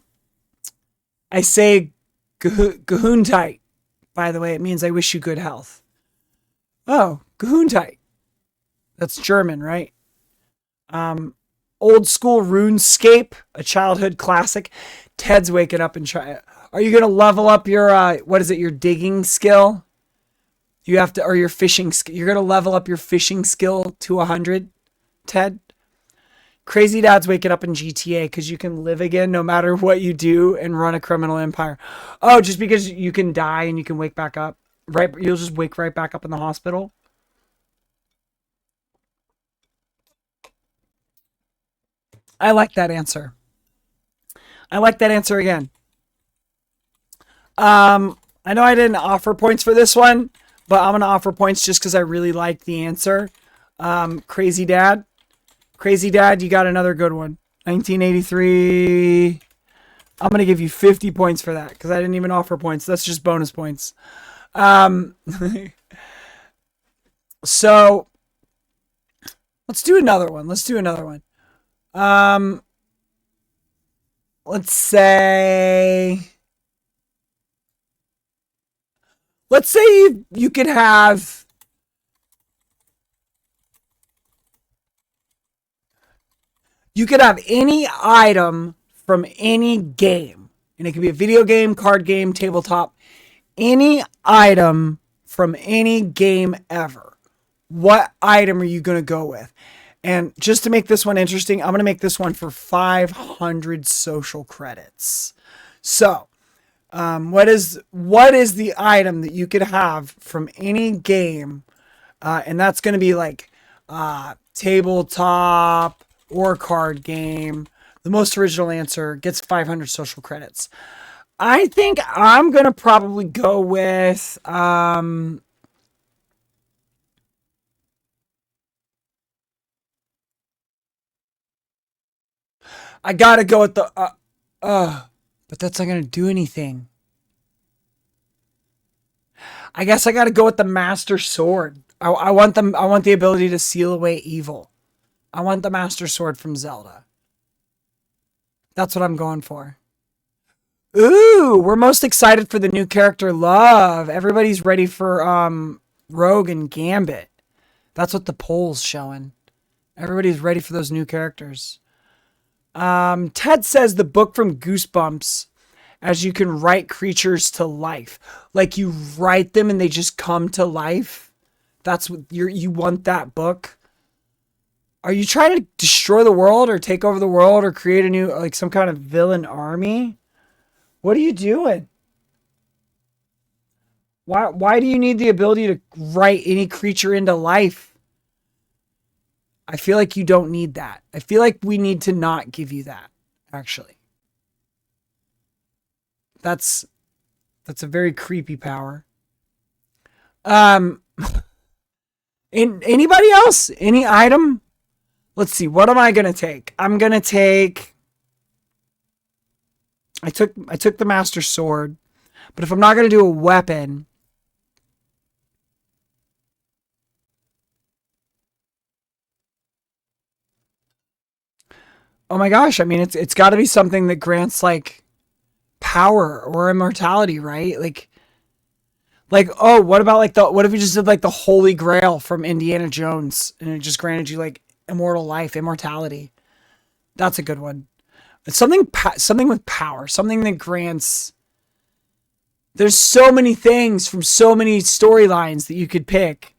say Gesundheit. By the way, it means I wish you good health. Oh, Gesundheit. That's German, right? Old school RuneScape, a childhood classic. Ted's waking up and try. Are you gonna level up your what is it? Your digging skill? You have to, or your fishing skill. You're gonna level up your fishing skill to 100, Ted. Crazy Dad's waking up in GTA because you can live again no matter what you do and run a criminal empire. Oh, just because you can die and you can wake back up, right? You'll just wake right back up in the hospital. I like that answer. I like that answer again. I know I didn't offer points for this one, but I'm gonna offer points just because I really liked the answer. Crazy Dad. Crazy Dad, you got another good one. 1983. I'm going to give you 50 points for that because I didn't even offer points. That's just bonus points. So, let's do another one. Let's do another one. Let's say... Let's say you could have... You could have any item from any game. And it could be a video game, card game, tabletop. Any item from any game ever. What item are you going to go with? And just to make this one interesting, I'm going to make this one for 500 social credits. So, what is the item that you could have from any game? And that's going to be like tabletop or card game. The most original answer gets 500 social credits. I think I'm going to probably go with... I gotta go with the... but that's not gonna do anything. I guess I gotta go with the Master Sword. I want the ability to seal away evil. I want the Master Sword from Zelda. That's what I'm going for. Ooh, we're most excited for the new character Love. Everybody's ready for Rogue and Gambit. That's what the poll's showing. Everybody's ready for those new characters. Ted says the book from Goosebumps, as you can write creatures to life. Like you write them and they just come to life. That's what you want that book. Are you trying to destroy the world or take over the world or create a new, like some kind of villain army? What are you doing? Why do you need the ability to write any creature into life? I feel like you don't need that. I feel like we need to not give you that, actually. That's that's a very creepy power. Um in anybody else? Any item? Let's see. What am I going to take? I'm going to take I took the master sword, but if I'm not going to do a weapon, oh my gosh, I mean it's got to be something that grants like power or immortality, right? Like oh, what about like the what if you just did like the Holy Grail from Indiana Jones and it just granted you like immortal life, immortality. That's a good one. It's something with power, something that grants. There's so many things from so many storylines that you could pick.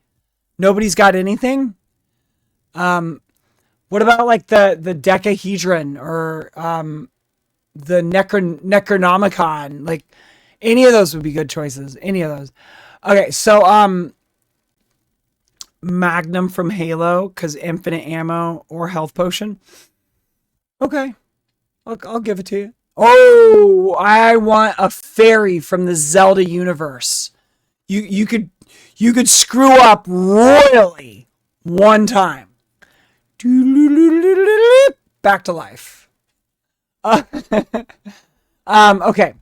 Nobody's got anything. Um, what about like the Decahedron or the Necronomicon? Like any of those would be good choices. Any of those. Okay, so Magnum from Halo because infinite ammo or health potion. Okay, I'll give it to you. Oh, I want a fairy from the Zelda universe. You could screw up royally one time. Back to life. Uh, okay.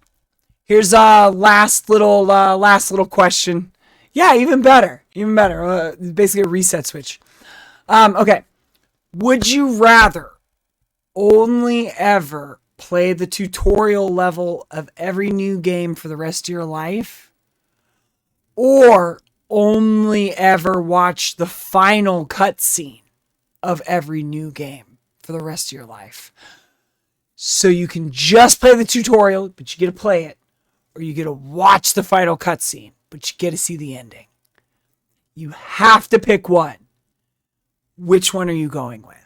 Here's a last little question. Yeah, even better. Even better. Basically a reset switch. Okay. Would you rather only ever play the tutorial level of every new game for the rest of your life, or only ever watch the final cutscene of every new game for the rest of your life? So you can just play the tutorial, but you get to play it, or you get to watch the final cutscene, but you get to see the ending. You have to pick one. Which one are you going with?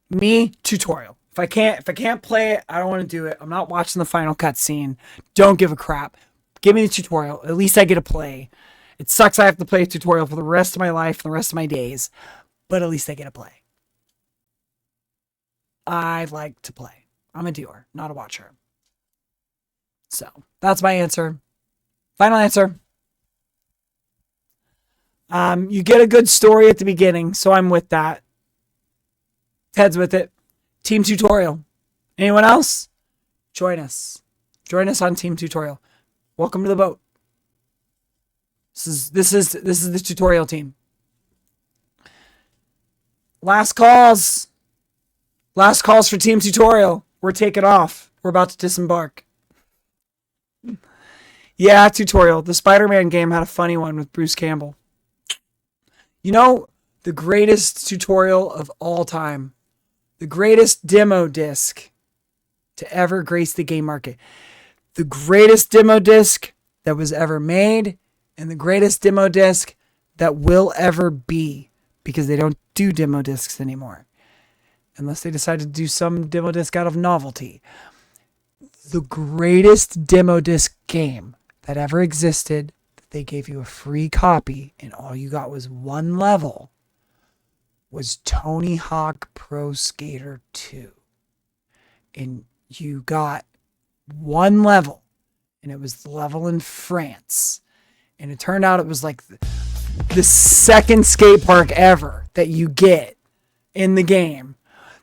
Me, tutorial. If I can't play it, I don't want to do it. I'm not watching the final cutscene. Don't give a crap. Give me the tutorial. At least I get to play. It sucks I have to play a tutorial for the rest of my life, for the rest of my days, but at least I get to play. I like to play. I'm a doer, not a watcher. So that's my answer. Final answer. You get a good story at the beginning, so I'm with that. Ted's with it. Team tutorial. Anyone else? Join us. Join us on Team Tutorial. Welcome to the boat. This is the tutorial team. Last calls. Last calls for Team Tutorial. We're taking off. We're about to disembark. Yeah, tutorial. The Spider-Man game had a funny one with Bruce Campbell. You know, the greatest tutorial of all time. The greatest demo disc to ever grace the game market. The greatest demo disc that was ever made, and the greatest demo disc that will ever be, because they don't do demo discs anymore. Unless they decide to do some demo disc out of novelty. The greatest demo disc game that ever existed, that they gave you a free copy, and all you got was one level, was Tony Hawk Pro Skater 2. And you got one level, and it was the level in France. And it turned out it was like the second skate park ever that you get in the game.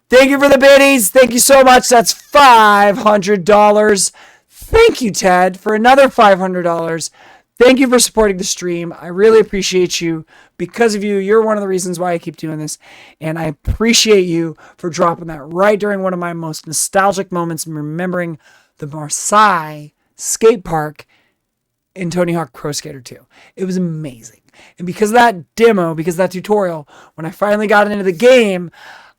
Thank you for the biddies. Thank you so much. That's $500. Thank you, Ted, for another $500. Thank you for supporting the stream. I really appreciate you. Because of you, you're one of the reasons why I keep doing this. And I appreciate you for dropping that right during one of my most nostalgic moments and remembering the Marseille skate park in Tony Hawk Pro Skater 2. It was amazing. And because of that demo, because of that tutorial, when I finally got into the game,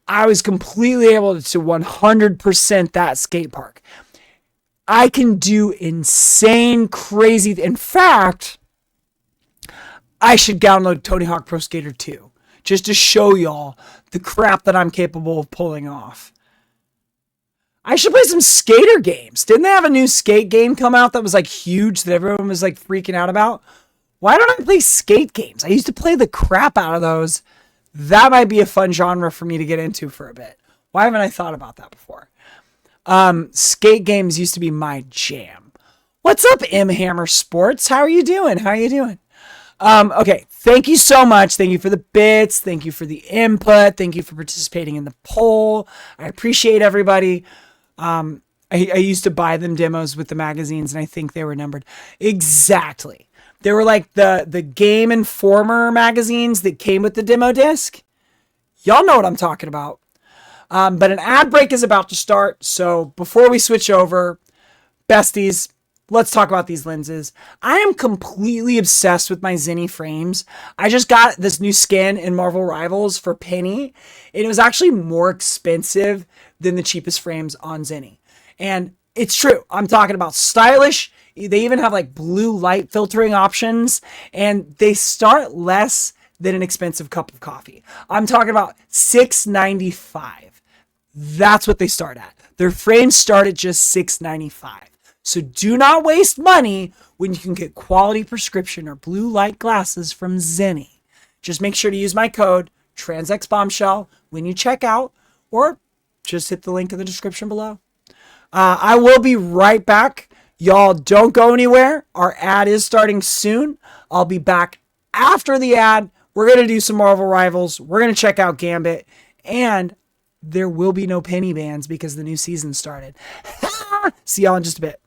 I was completely able to 100% that skate park. I can do insane, crazy. In fact, I should download Tony Hawk Pro Skater 2 just to show y'all the crap that I'm capable of pulling off. I should play some skater games. Didn't they have a new skate game come out that was like huge that everyone was like freaking out about? Why don't I play skate games? I used to play the crap out of those. That might be a fun genre for me to get into for a bit. Why haven't I thought about that before? Skate games used to be my jam. What's up, M Hammer Sports? How are you doing? How are you doing? Okay, thank you so much. Thank you for the bits. Thank you for the input. Thank you for participating in the poll. I appreciate everybody. I used to buy them demos with the magazines, and I think they were numbered. Exactly. They were like the Game Informer magazines that came with the demo disc. Y'all know what I'm talking about. But an ad break is about to start. So before we switch over, besties, let's talk about these lenses. I am completely obsessed with my Zenny frames. I just got this new skin in Marvel Rivals for Peni, and it was actually more expensive than the cheapest frames on Zenny. And it's true. I'm talking about stylish. They even have like blue light filtering options, and they start less than an expensive cup of coffee. I'm talking about $6.95. That's what they start at. Their frames start at just $6.95. So do not waste money when you can get quality prescription or blue light glasses from Zenny. Just make sure to use my code TransXBombshell when you check out, or just hit the link in the description below. I will be right back. Y'all don't go anywhere. Our ad is starting soon. I'll be back after the ad. We're going to do some Marvel Rivals. We're going to check out Gambit. And there will be no Penny bans because the new season started. See y'all in just a bit.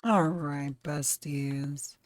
All right, besties.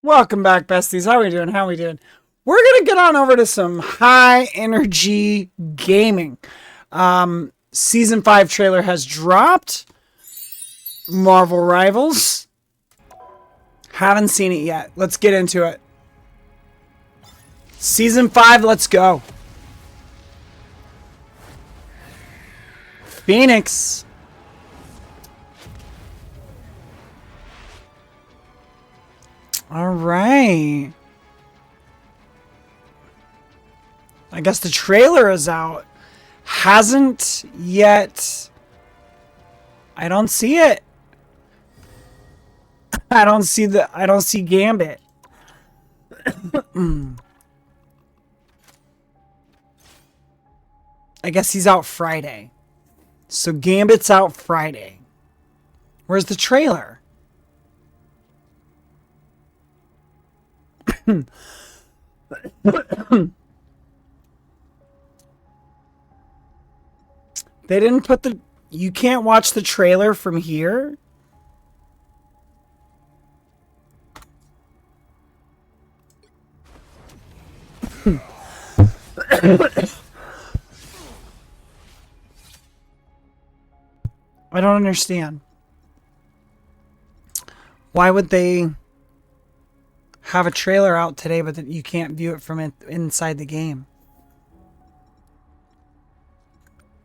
Welcome back, besties. How are we doing? How are we doing? We're gonna get on over to some high energy gaming. Season 5 trailer has dropped. Marvel Rivals. Haven't seen it yet. Let's get into it. Season 5, let's go. Phoenix. All right. I guess the trailer is out. Hasn't yet. I don't see it. I don't see Gambit. I guess he's out Friday. So Gambit's out Friday. Where's the trailer? They didn't put the... You can't watch the trailer from here? I don't understand. Why would they have a trailer out today, but that you can't view it from inside the game?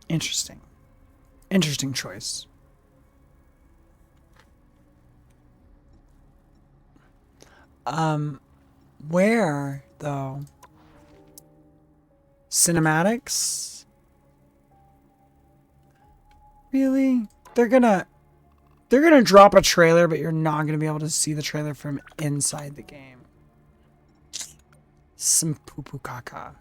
Interesting. Interesting choice. Where though? Cinematics? Really? They're gonna drop a trailer, but you're not gonna be able to see the trailer from inside the game. Some poo poo caca.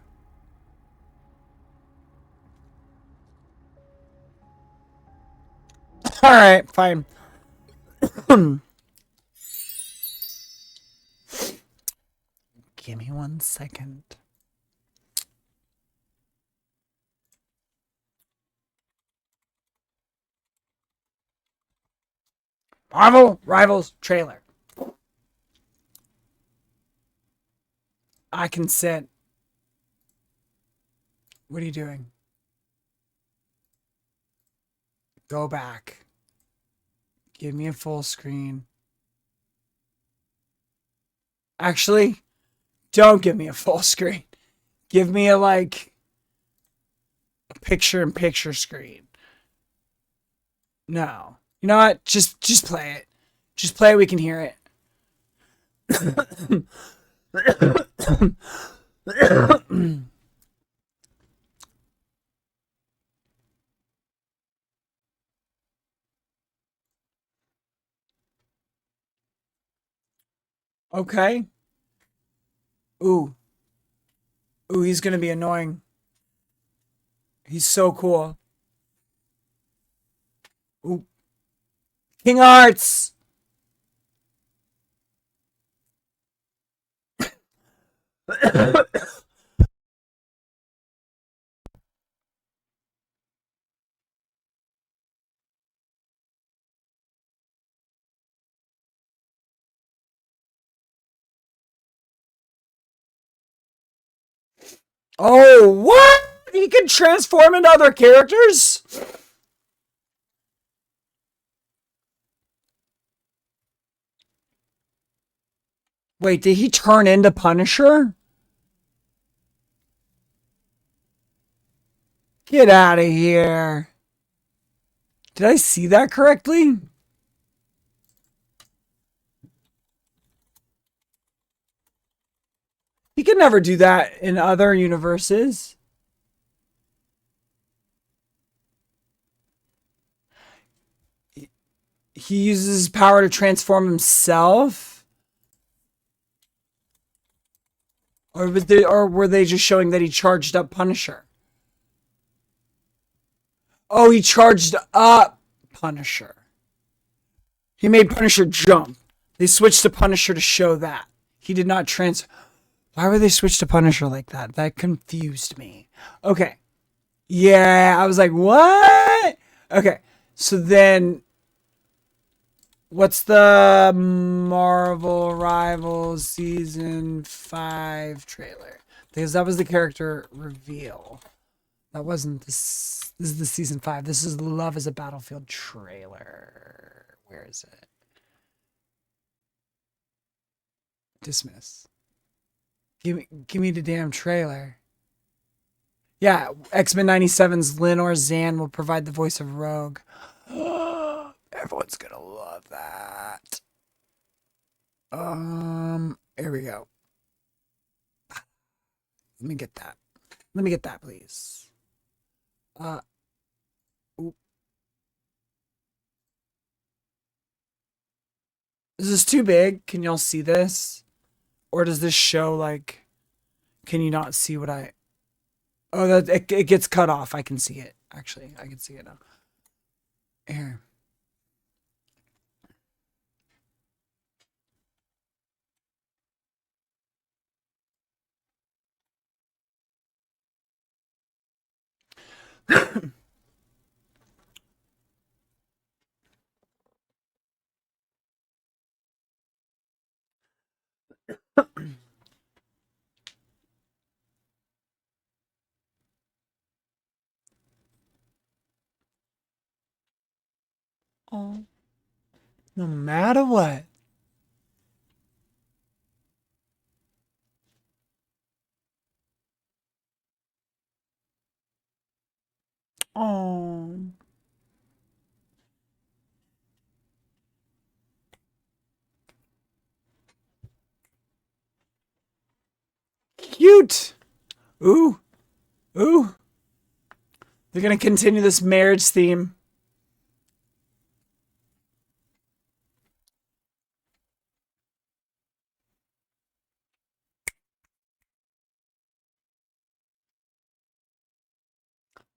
Alright, fine. Give me 1 second. Marvel Rivals trailer. I can sit. What are you doing? Go back. Give me a full screen. Actually, don't give me a full screen. Give me a picture-in-picture screen. No. You know what? Just play it. Just play it, we can hear it. Okay. Ooh. Ooh, he's gonna be annoying. He's so cool. Ooh. King Arts! Oh, what? He can transform into other characters? Wait, did he turn into Punisher? Get out of here. Did I see that correctly? He can never do that in other universes. He uses his power to transform himself. Or were they just showing that he charged up Punisher? Oh, he charged up Punisher. He made Punisher jump. They switched to Punisher to show that. He did not Why would they switch to Punisher like that? That confused me. Okay. Yeah, I was like, what? Okay. So then, what's the Marvel Rivals Season 5 trailer? Because that was the character reveal. That wasn't this. This is the Season 5. This is the Love is a Battlefield trailer. Where is it? Dismiss. Give me the damn trailer. Yeah, X-Men 97's Lenore Zan will provide the voice of Rogue. Everyone's gonna love that. Here we go. Let me get that. Let me get that, please. Oop. Is this too big? Can y'all see this? Or does this show, like, can you not see what I... Oh, it gets cut off. I can see it. Actually, I can see it now. Here. Oh, no matter what. Oh. Cute. Ooh. Ooh. They're going to continue this marriage theme.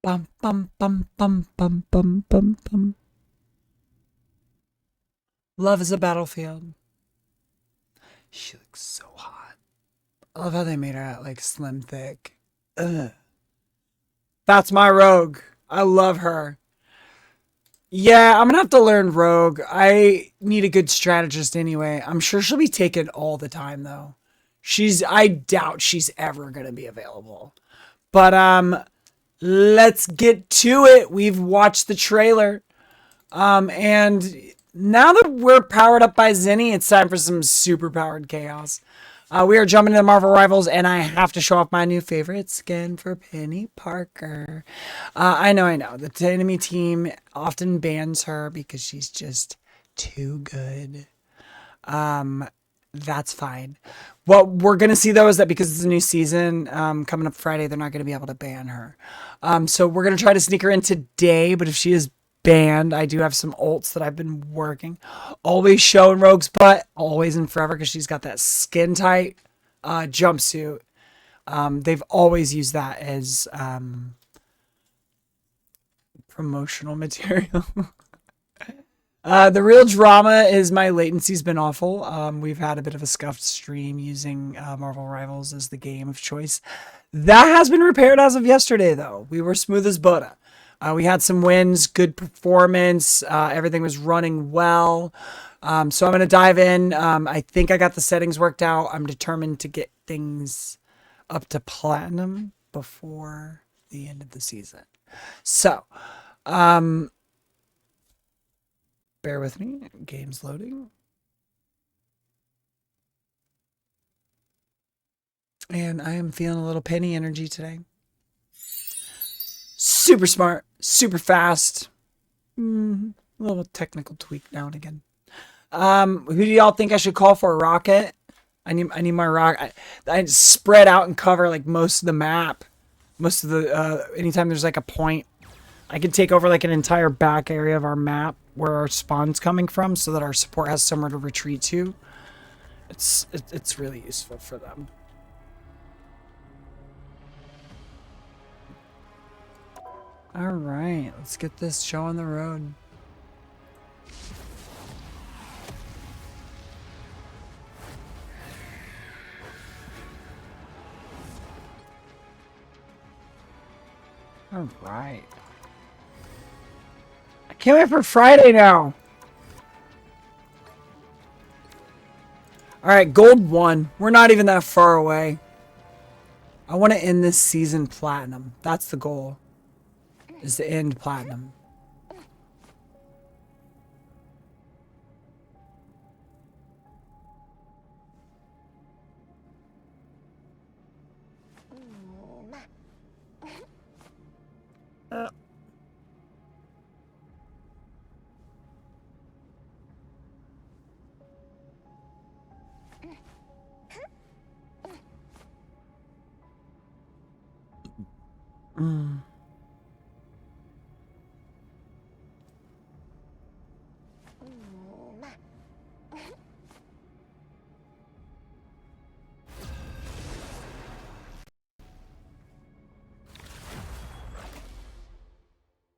Bum, bum, bum, bum, bum, bum, bum, bum. Love is a battlefield. She looks so hot. I love how they made her like slim thick. Ugh. That's my Rogue. I love her. Yeah, I'm gonna have to learn Rogue. I need a good strategist anyway. I'm sure she'll be taken all the time though. I doubt she's ever gonna be available. But let's get to it. We've watched the trailer. And now that we're powered up by Zinni, it's time for some super powered chaos. We are jumping into Marvel Rivals, and I have to show off my new favorite skin for Penny Parker. I know. The enemy team often bans her because she's just too good. That's fine. What we're going to see, though, is that because it's a new season coming up Friday, they're not going to be able to ban her. So we're going to try to sneak her in today, but if she is banned, I do have some ults that I've been working. Always showing Rogue's butt, always and forever, because she's got that skin tight jumpsuit. They've always used that as promotional material. The real drama is my latency's been awful. We've had a bit of a scuffed stream using Marvel Rivals as the game of choice. That has been repaired as of yesterday, though. We were smooth as butter. We had some wins, good performance. Everything was running well. So I'm going to dive in. I think I got the settings worked out. I'm determined to get things up to platinum before the end of the season. So, bear with me. Game's loading. And I am feeling a little Penny energy today. Super smart, super fast. A little technical tweak now and again. Who do y'all think I should call for a Rocket? I need my rock. I spread out and cover like most of the map. Most of the anytime there's like a point, I can take over like an entire back area of our map where our spawn's coming from, so that our support has somewhere to retreat to. It's really useful for them. All right, let's get this show on the road. All right. I can't wait for Friday now. All right, gold 1. We're not even that far away. I want to end this season platinum. That's the goal. Is to end platinum.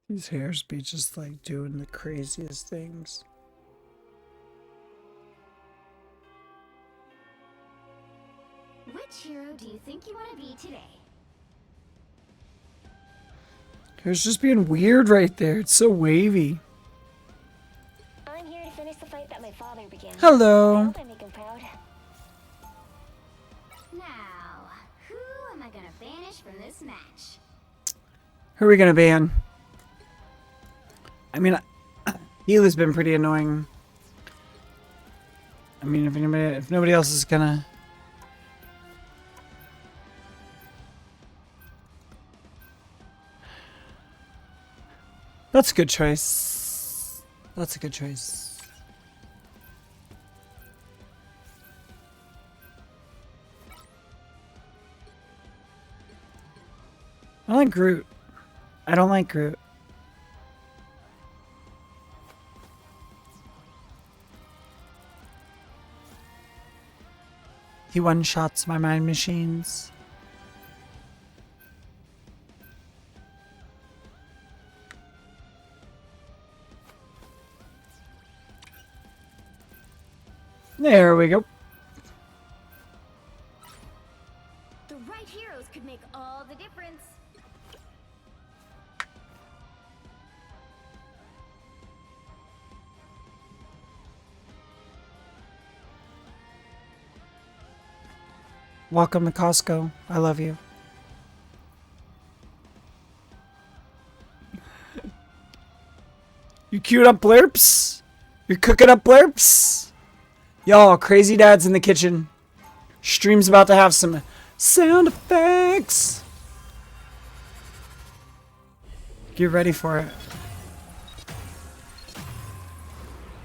These hairs be just like doing the craziest things. Which hero do you think you want to be today? Hair's just being weird right there. It's so wavy. I'm here to finish the fight that my father began. Hello. I hope I make him proud. Now, who am I gonna banish from this match? Who are we gonna ban? I mean, Gila's been pretty annoying. I mean, if nobody else is gonna. That's a good choice. That's a good choice. I like Groot. I don't like Groot. He one-shots my mind machines. There we go. The right heroes could make all the difference. Welcome to Costco. I love you. You queued up blurps? You're cooking up blurps? Y'all, crazy dad's in the kitchen. Stream's about to have some sound effects. Get ready for it.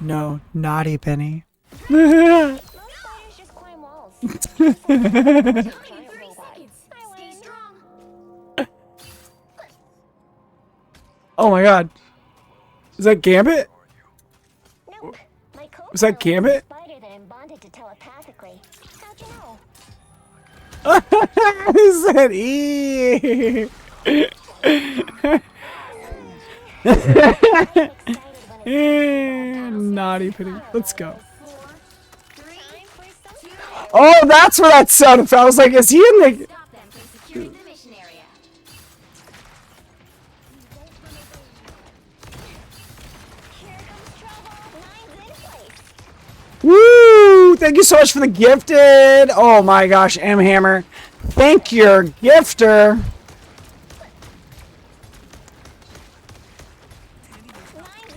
No, naughty Penny. Most spiders just climb walls. Only 30 seconds. Stay strong. Oh my god. Is that Gambit? Nope. My cobra Was that Gambit? was a spider that I'm bonded to telepathically. How'd you know? He said E. Naughty Penny. Let's go. 4, 3, 2. Oh, that's where that sounded from. I was like, is he in the... Stop them from securing the mission area. Here comes trouble. Mine's in place. Woo! Thank you so much for the gifted. Oh my gosh, M Hammer. Thank your gifter.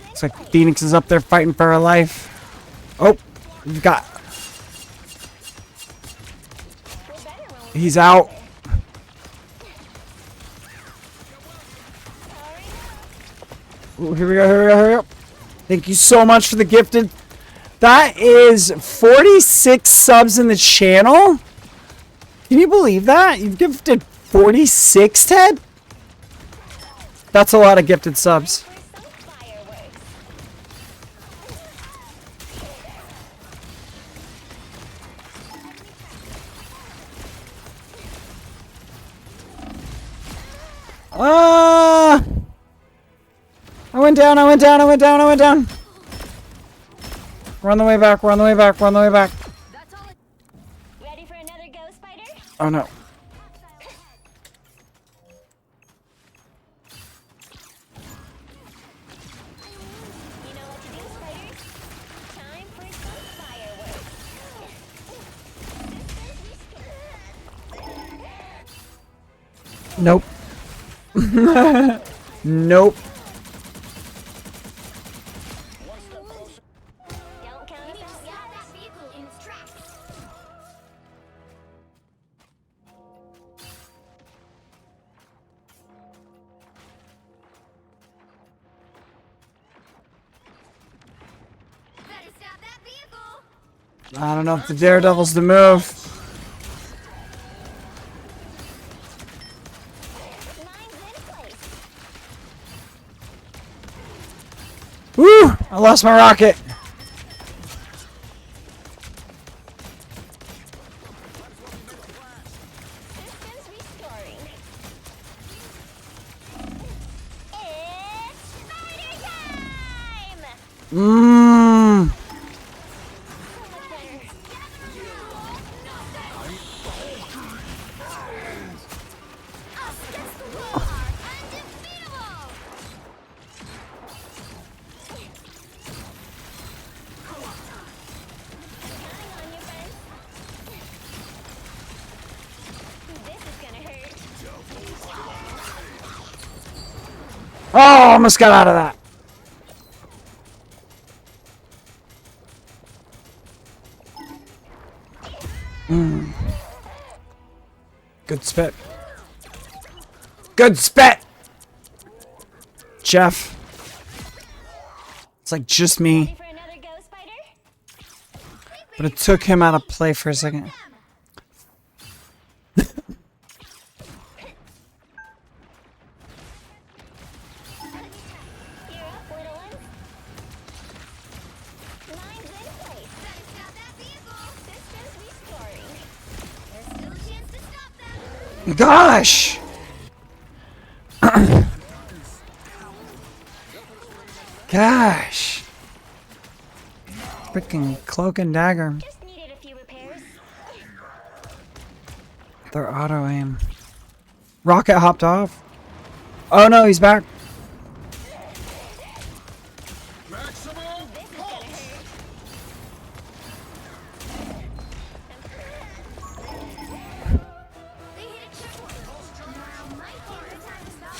Looks like Phoenix is up there fighting for her life. Oh, we've got... He's out. Ooh, here we go, here we go, here we go. Thank you so much for the gifted. That is 46 subs in the channel? Can you believe that? You've gifted 46, Ted? That's a lot of gifted subs. I went down, I went down, I went down, I went down. We're on the way back, we're on the way back, we're on the way back. Ready for another go, Spider? Oh no. You know what to do, Spider? Time for some fireworks. Nope. Nope. Don't count We us need to out stop yet. that vehicle in its tracks. Better stop that vehicle. I don't know if the Daredevil's the move. Mine's in place. Woo! I lost my rocket. Systems restoring. It's Spider time! Mmm. So much better. Us against the wall are undefeatable. Counting on you, friends. This is gonna hurt. Oh, almost got out of that. Good spit. Good spit! Jeff. It's like just me, Ready for another go, Spider? but it took him out of play for a second. You're up, little ones. Mine's in place. Better stop that vehicle. Systems restoring. There's still a chance to stop them. Gosh! Gosh! Freaking cloak and dagger. Just needed a few repairs. Their auto aim. Rocket hopped off. Oh no, he's back. This is gonna hurt. They hit a checkpoint. Now might be the time to stop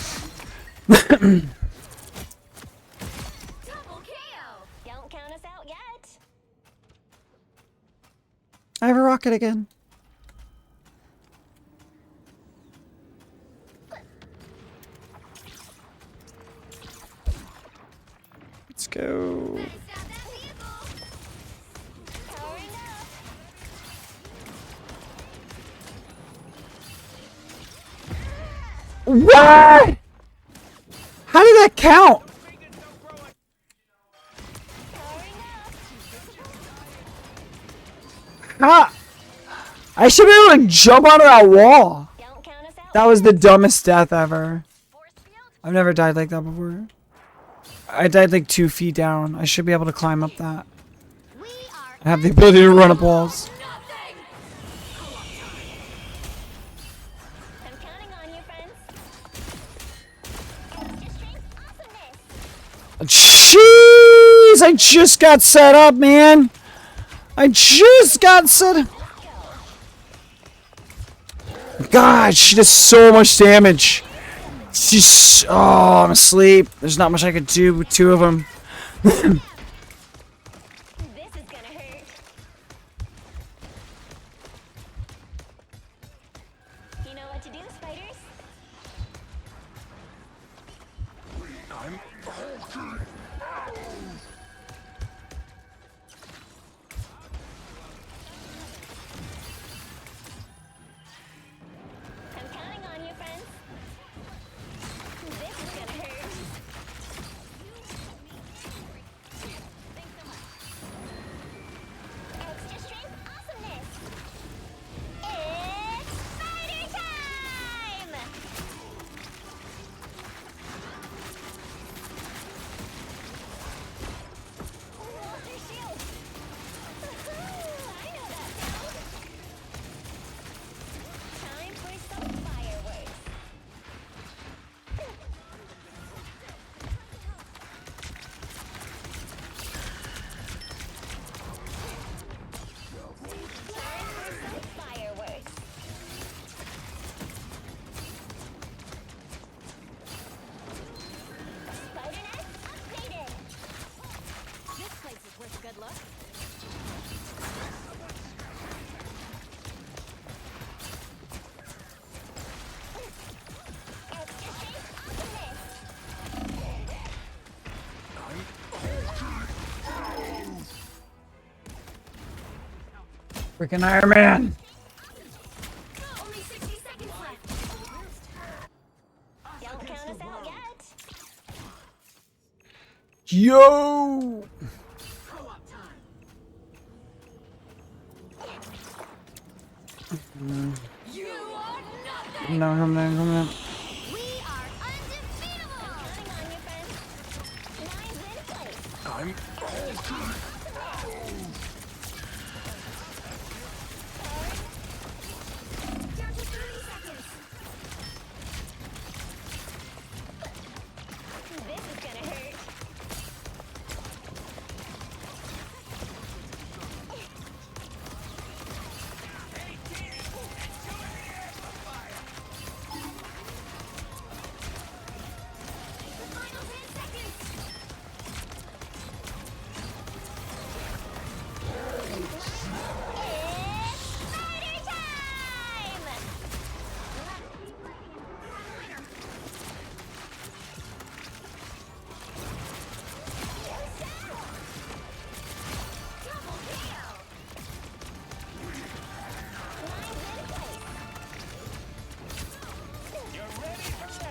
them. Double KO. Don't count us out yet. I have a rocket again. Let's go. Better stop that vehicle. Powering up. What? How did that count? Powering up. How? I should be able to jump onto that wall. Don't count us out. That was the dumbest death ever. Force field. I've never died like that before. I died like 2 feet down. I should be able to climb up that. We are I have the ability to run up walls. nothing. I'm counting on you, friends. Extra strength awesomeness. Jeez! I just got set up, man. I just got set up. God, she does so much damage. She's... Oh, I'm asleep. There's not much I could do with 2 of them. This is gonna hurt. You know what to do, spiders? Freaking Iron Man. Only 60 seconds left. Don't count us out yet. Yo! You are nothing. No, come on, come on. We are undefeatable. Hang on, your friend. Nine's in place. Down to 30 seconds. This is gonna hurt. The final 10 seconds. It's spider time! Double kill.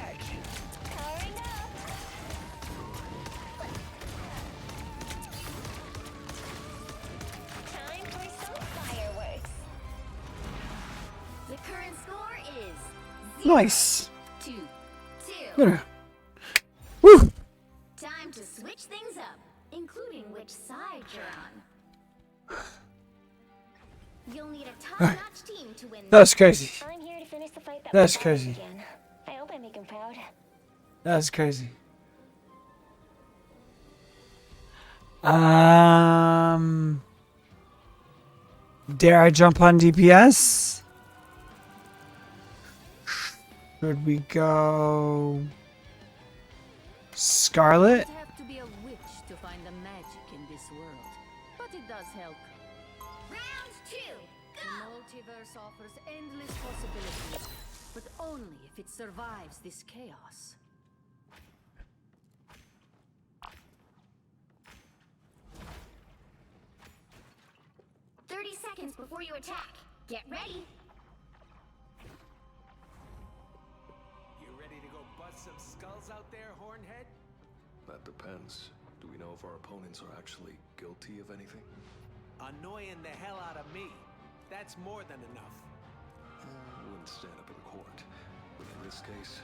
Powering up. Time for some fireworks. The current score is Nice. 2-2. Gonna- Woo! Time to switch things up, including which side you're on. You'll need a top-notch team to win. That's crazy. I'm here to finish the fight that That's we started crazy. again. I hope I make him proud. That's crazy. Dare I jump on DPS? Should we go Scarlet? You have to be a witch to find the magic in this world, but it does help. Round 2. The multiverse offers endless possibilities, but only if it survives this chaos. Go! 30 seconds before you attack. Get ready. You ready to go bust some skulls out there, Hornhead? That depends. Do we know if our opponents are actually guilty of anything? Annoying the hell out of me. That's more than enough. I wouldn't stand up in court, but in this case,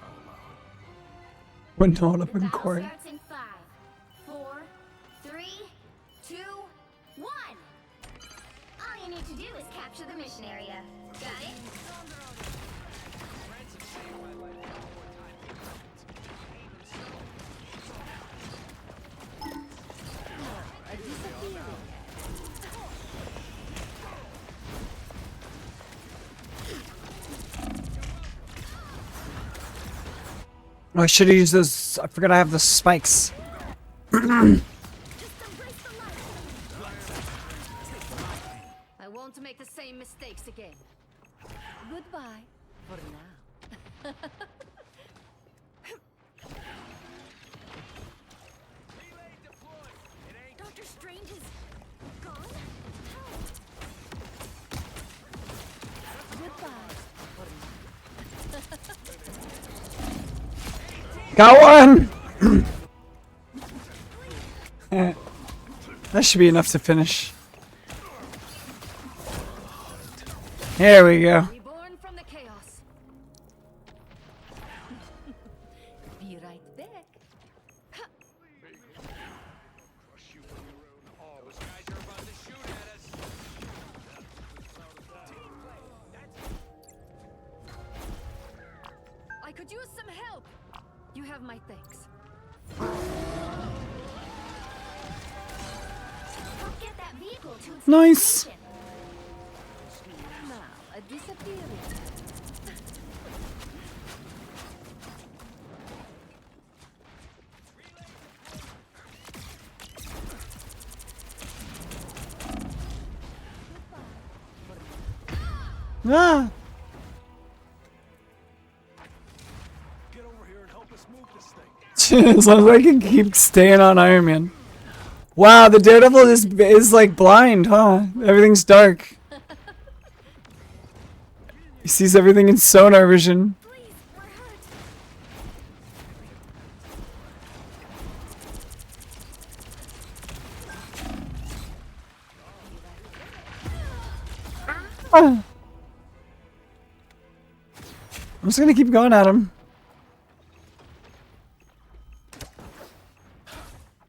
I'll allow it. When not up The in battle court. starts in 5, 4, 3, 2, 1. All you need to do is capture the mission area. Got it? Oh, I should have used those. I forgot I have the spikes. Just embrace the light. I won't make the same mistakes again. Goodbye for now. Dr. Strange is gone? Goodbye for now. Got one! That should be enough to finish. There we go. Reborn from the chaos. Be right back. Those guys are about to shoot at us. I could use some help. You have my thanks. Help get that vehicle to its Nice. destination. Now, a disappearing. Ah! Get over here and help us move this thing. As long as I can keep staying on Iron Man. Wow, the Daredevil is like blind, huh? Everything's dark. He sees everything in sonar vision. Please, we're hurt. Ah. I'm just gonna keep going at him.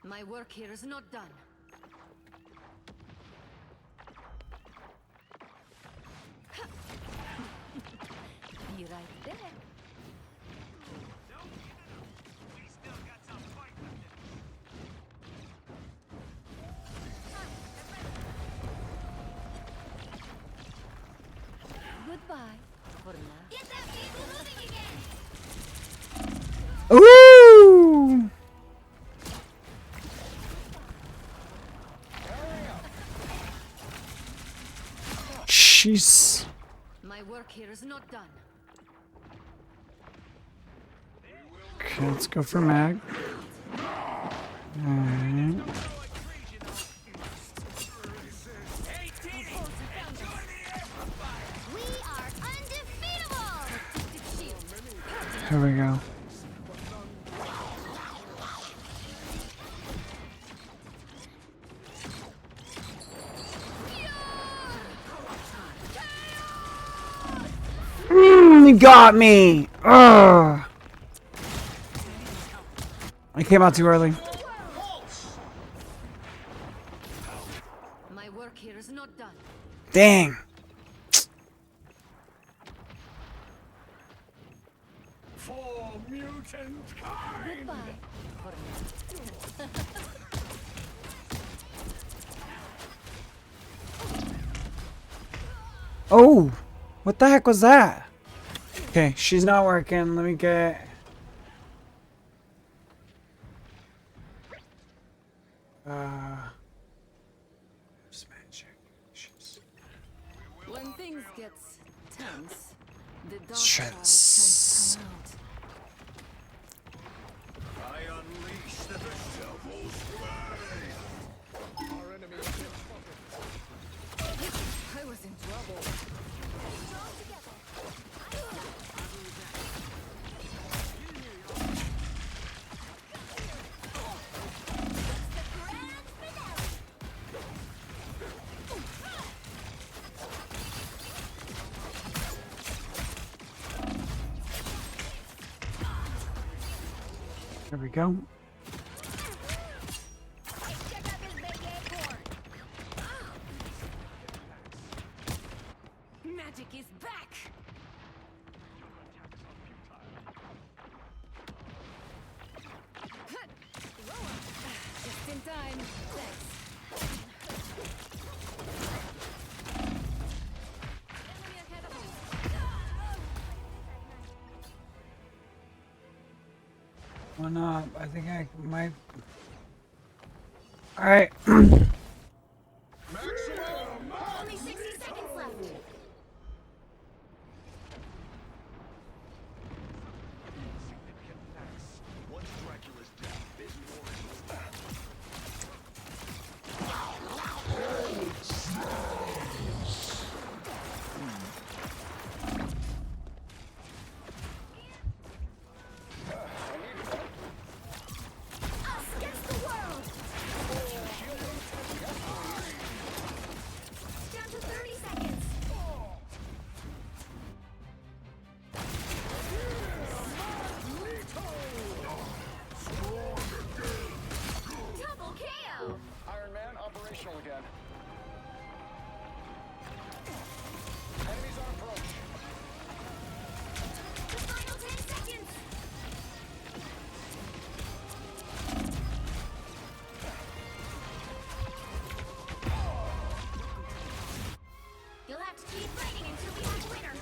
My work here is not done. Be right there. Goodbye for now. Get that vehicle moving again. Ooh! Jeez. My work here is not done. Okay, let's go for mag. Alright. We are undefeatable. Here we go. He got me! Ugh. I came out too early. My work here is not done. Dang. For mutant kind. Goodbye for now. Oh! What the heck was that? Okay, she's not working. Let me get... Where's magic? She's... When things get tense, the dark Strengths. side tends to come out. I unleash the devil's wrath. Our enemy is I was in trouble. There we go. Check out this big acorn. Magic is back! Just in time. Thanks. Enemy ahead of us. One up. I think I might... Alright. Only 60 seconds left. Once Dracula's death is more. Us against the world. Down to 30 seconds. Double KO. Iron Man operational again. Enemies on approach. The final 10 seconds. You'll have to keep fighting until we have a winner.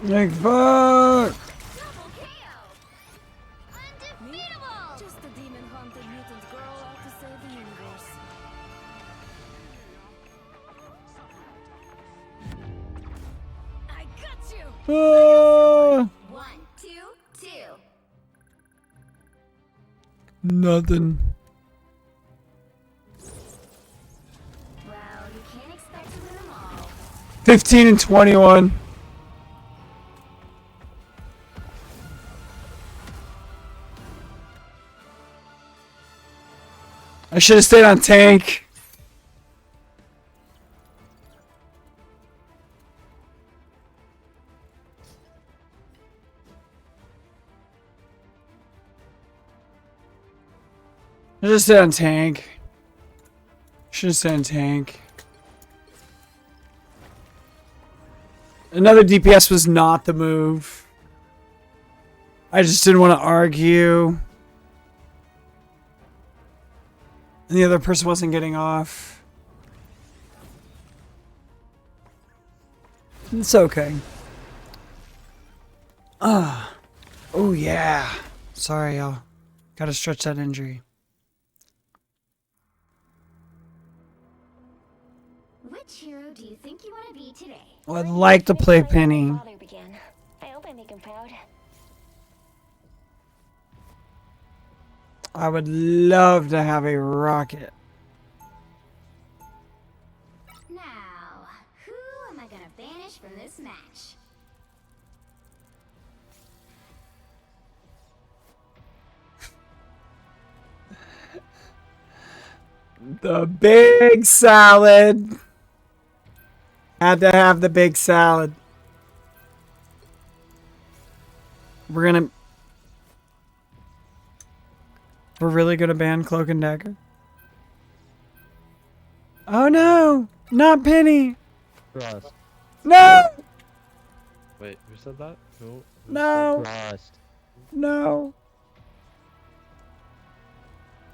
Big fuck! Double KO. Undefeatable. Just a demon-haunted mutant girl out to save the universe. I got you! Ah, 1, 2, 2. nothing. Well, you can't expect to win them all. 15 and 21. I should have stayed on tank. I should have stayed on tank. Should have stayed on tank. Another DPS was not the move. I just didn't want to argue. And the other person wasn't getting off. It's okay. Oh yeah. Sorry, y'all. Gotta stretch that injury. Which hero do you think you want to be today? Well, I'd like to play Penny. Father began. I hope I make him proud. I would love to have a rocket. Now, who am I gonna banish from this match? The big salad. Had to have the big salad. We're really gonna ban Cloak and Dagger? Oh no! Not Penny! Frost. No! Wait, who said that? Who No! Frost. No!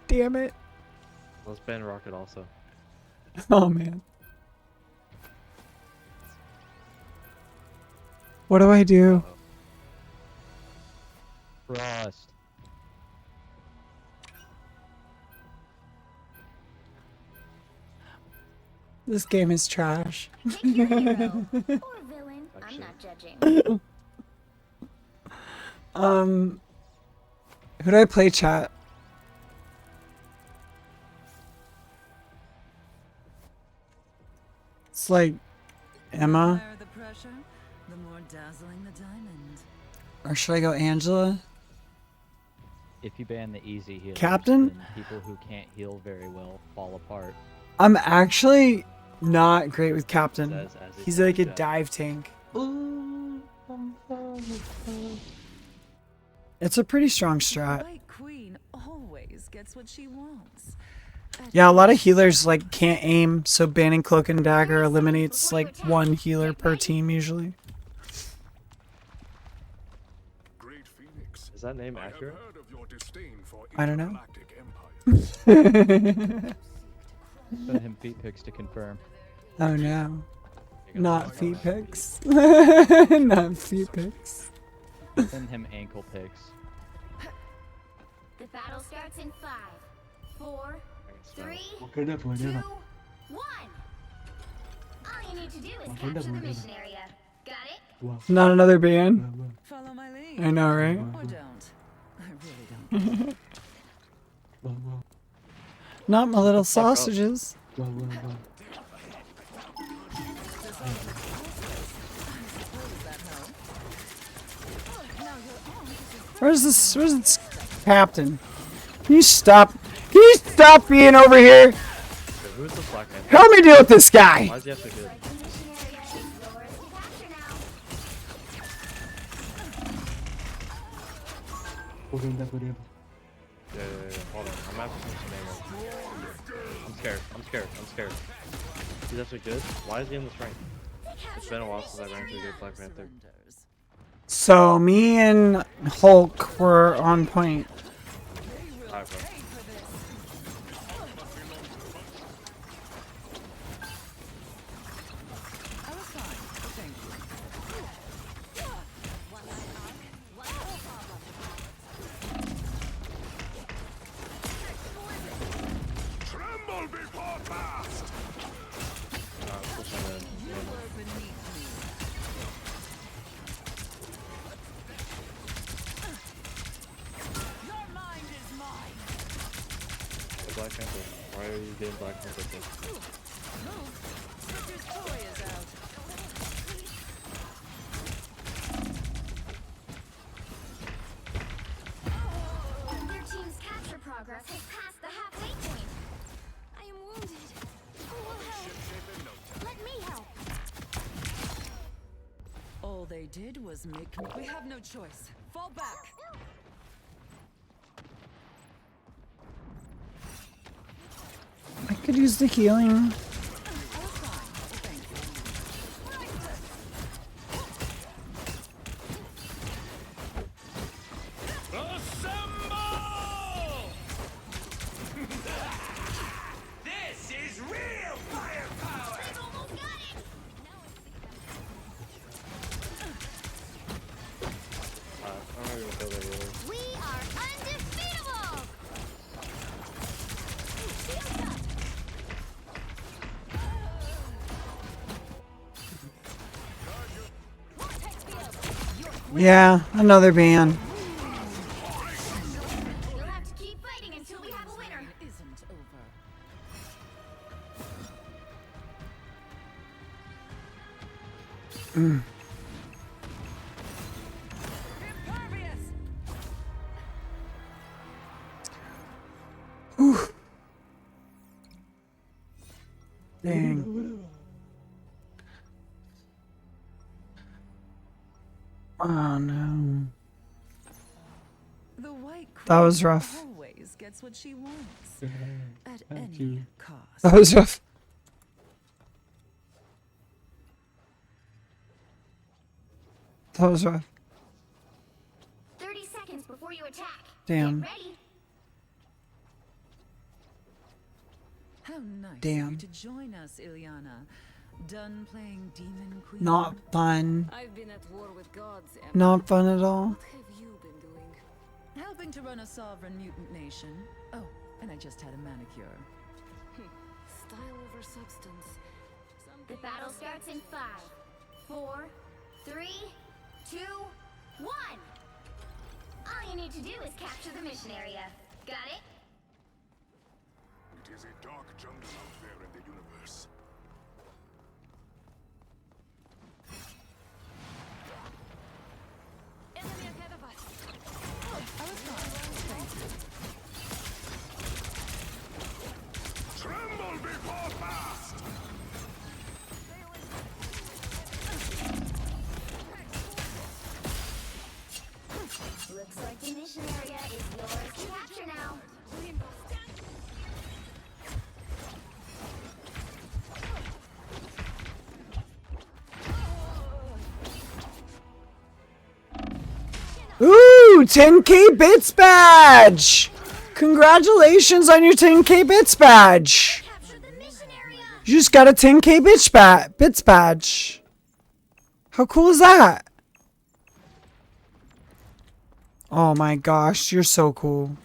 Damn it. Let's ban Rocket also. Oh man. What do I do? Frost. This game is trash. Pick your hero or villain. I'm not judging. Who do I play chat? It's like Emma, higher the pressure, the more dazzling the diamond. or should I go Angela? If you ban the easy healers, Captain? then people who can't heal very well fall apart. I'm actually not great with Captain. Says as it He's like a goes. dive tank. It's a pretty strong strat. White Queen always gets what she wants. Yeah, a lot of healers like can't aim, so banning Cloak and Dagger eliminates like one healer per team usually. Great Phoenix. Is that name I have accurate? heard of your disdain for I don't know. intergalactic empires. Send him feet pics to confirm. Oh no. Not feet pics. Not feet pics. Send him ankle pics. The battle starts in 5, 4, 3, 2, 1. All you need to do is capture the mission area. Got it? Not another ban. Follow my lead. I know, right? Or don't. I really don't. Not my little sausages. Where's this captain? Can you stop being over here? Wait, who's the Black Panther? Help me deal with this guy! Why is he have to good? Mission area is yours to capture now. Yeah. Hold on. I'm after some name. I'm scared. He's actually good. Why is he in this rank? It's been a while since I ran into a good Black Panther. So, me and Hulk were on point. Alright, bro. I was fine, but thank you. Tremble before fast! I'm pushing in. You were beneath me. Your mind is mine. Black Panther. Why are you getting Black Panther? Sister's toy is out. progress has passed the halfway point. I am wounded. Who will help? Let me help. All they did was make me. We have no choice. Fall back. I could use the healing. Assemble! This is real firepower! They've almost got it. I'm not gonna kill that either. We are undefeatable. Shields up. Yeah, another ban. You'll have to keep fighting until we have a winner. Isn't over. Impervious. Dang. Oh no. The White Queen That was rough. always gets what she wants at any cost. That was rough. That was rough. 30 seconds before you attack. Damn. Get ready. How nice of Damn. you to join us, Ilyana. Done playing Demon Queen? Not fun. I've been at war with gods, Emma. Not fun at all. What have you been doing? Helping to run a sovereign mutant nation. Oh, and I just had a manicure. Style over substance. The battle starts in 5, 4, 3, 2, 1. All you need to do is capture the mission area. Got it? It is a dark jungle out there in the universe. Enemy ahead of us. Tremble before fast! Looks like the mission area is yours to capture now. Ooh, 10K bits badge! Congratulations on your 10K bits badge! Capture the mission area. You just got a 10K bits badge. How cool is that? Oh my gosh, you're so cool.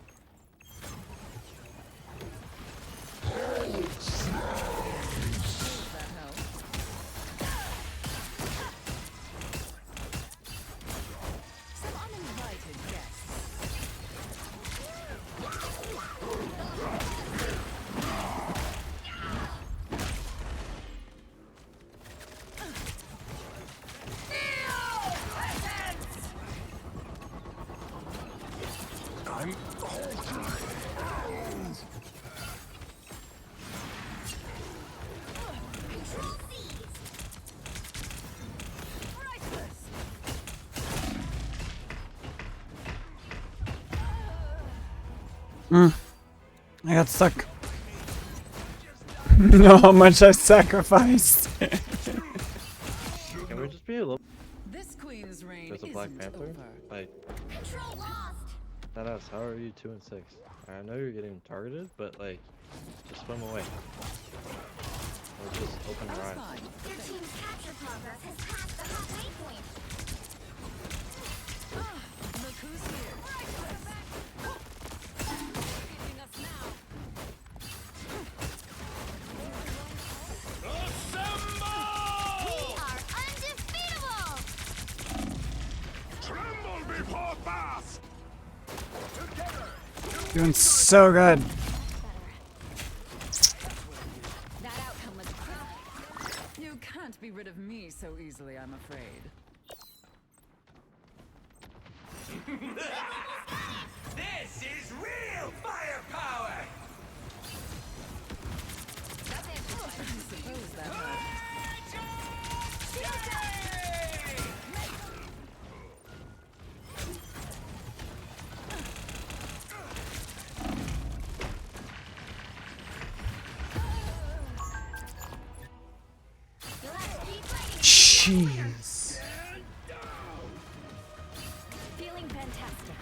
Some uninvited guests. I'm Control C's. I got stuck. know how much I sacrificed. Can we just be a little? This queen's reign There's a Black isn't Panther. over. Like, Control lost. that how are you 2 and 6? I know you're getting targeted, but like, just swim away. Or just open That your was eyes. fine. Your team's capture progress has passed the halfway point. Look who's here. Facing us now. We are undefeatable. Tremble before fast! Doing so good. That outcome was perfect. You can't be rid of me so easily, I'm afraid. This is real firepower! Jeez. Feeling fantastic.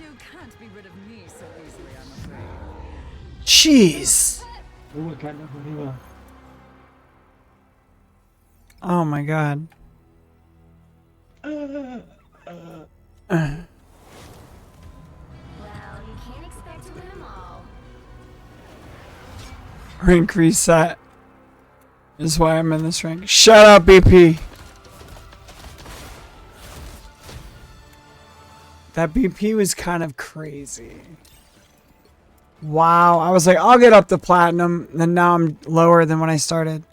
You can't be rid of me so easily, I'm afraid. Jeez. Oh my god. Well, you can't expect to win them all. Rank reset is why I'm in this rank. Shut up, BP. That BP was kind of crazy. Wow, I was like, I'll get up to platinum, and now I'm lower than when I started.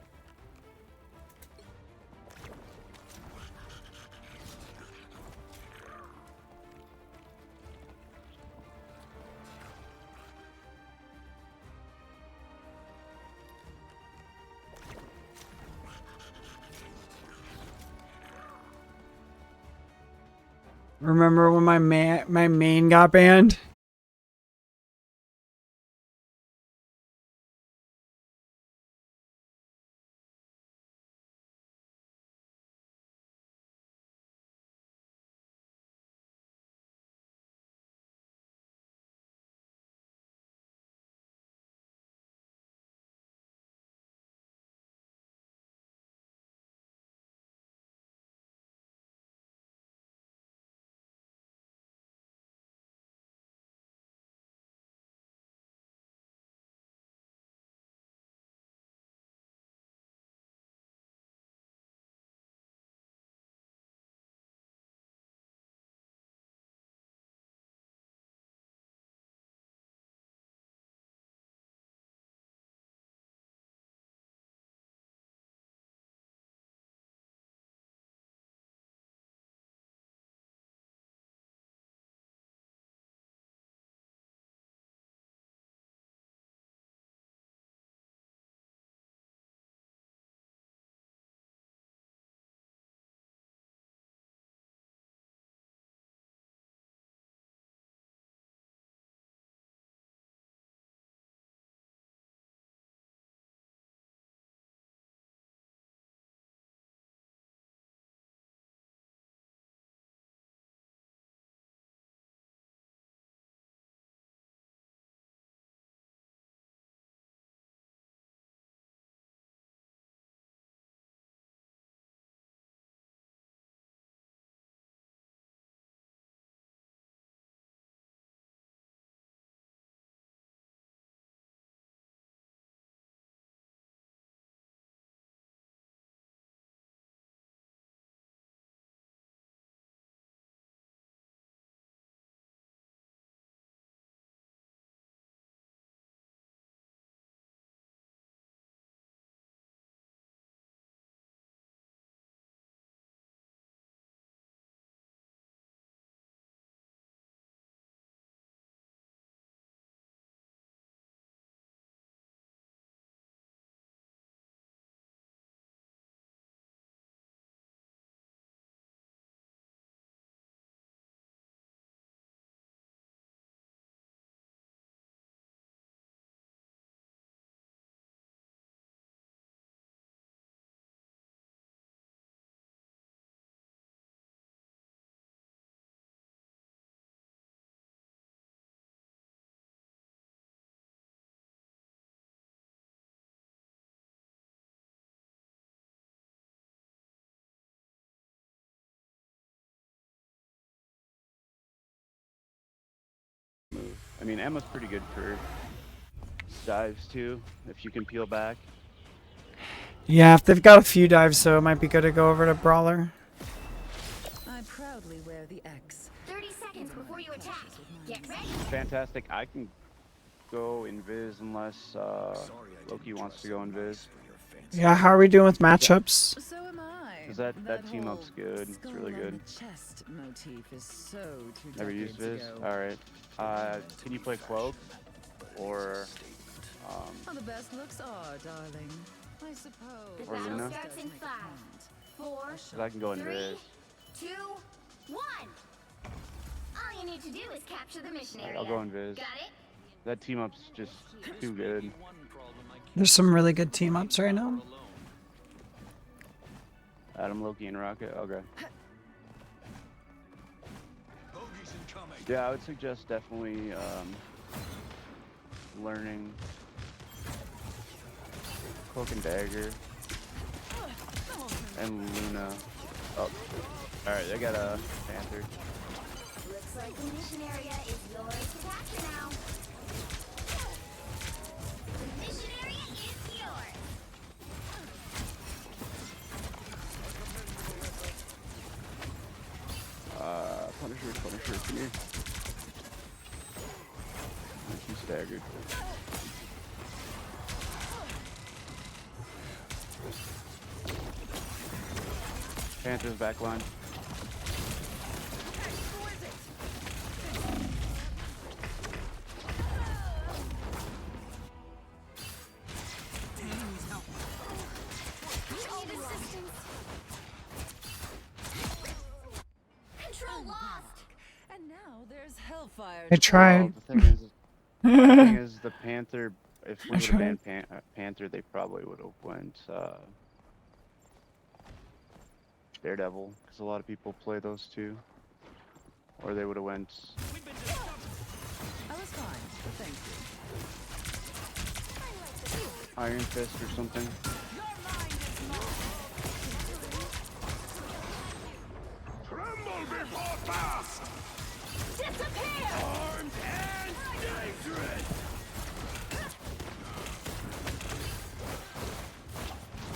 Remember when my main got banned? I mean, Emma's pretty good for dives too, if you can peel back. Yeah, if they've got a few dives, so it might be good to go over to Brawler. I proudly wear the X. 30 seconds before you attack. Get ready. Fantastic. I can go invis unless Loki wants to go invis. Yeah, how are we doing with matchups? So am I. Cause that team up's whole good. It's skull really on good. the chest motif is so two Never used decades Viz? ago. Alright. Can you play Cloak? Or How the best looks are, darling. I suppose. The Or battle Luna? starts in 5, 4, 'cause I can go invis. 2, 1. All you need to do is capture the mission area. I'll go invis. Got it? That team up's just too good. There's some really good team ups right now. Adam, Loki, and Rocket. Okay. Bogey's incoming. Yeah, I would suggest definitely learning Cloak and Dagger and Luna. Oh, alright, they got a Panther. Looks like the mission area is yours to capture now. The mission area is yours. Punisher, come here. She's staggered. Panther's back line. Need assistance. Control lost. And now there's Hellfire. I tried. Well, the thing is, the Panther. If we would have tried. banned Panther, they probably would have went Daredevil, because a lot of people play those two. Or they would have went. I was fine, thank you. Iron Fist or something. Tremble before fast! Disappear! Armed and dangerous!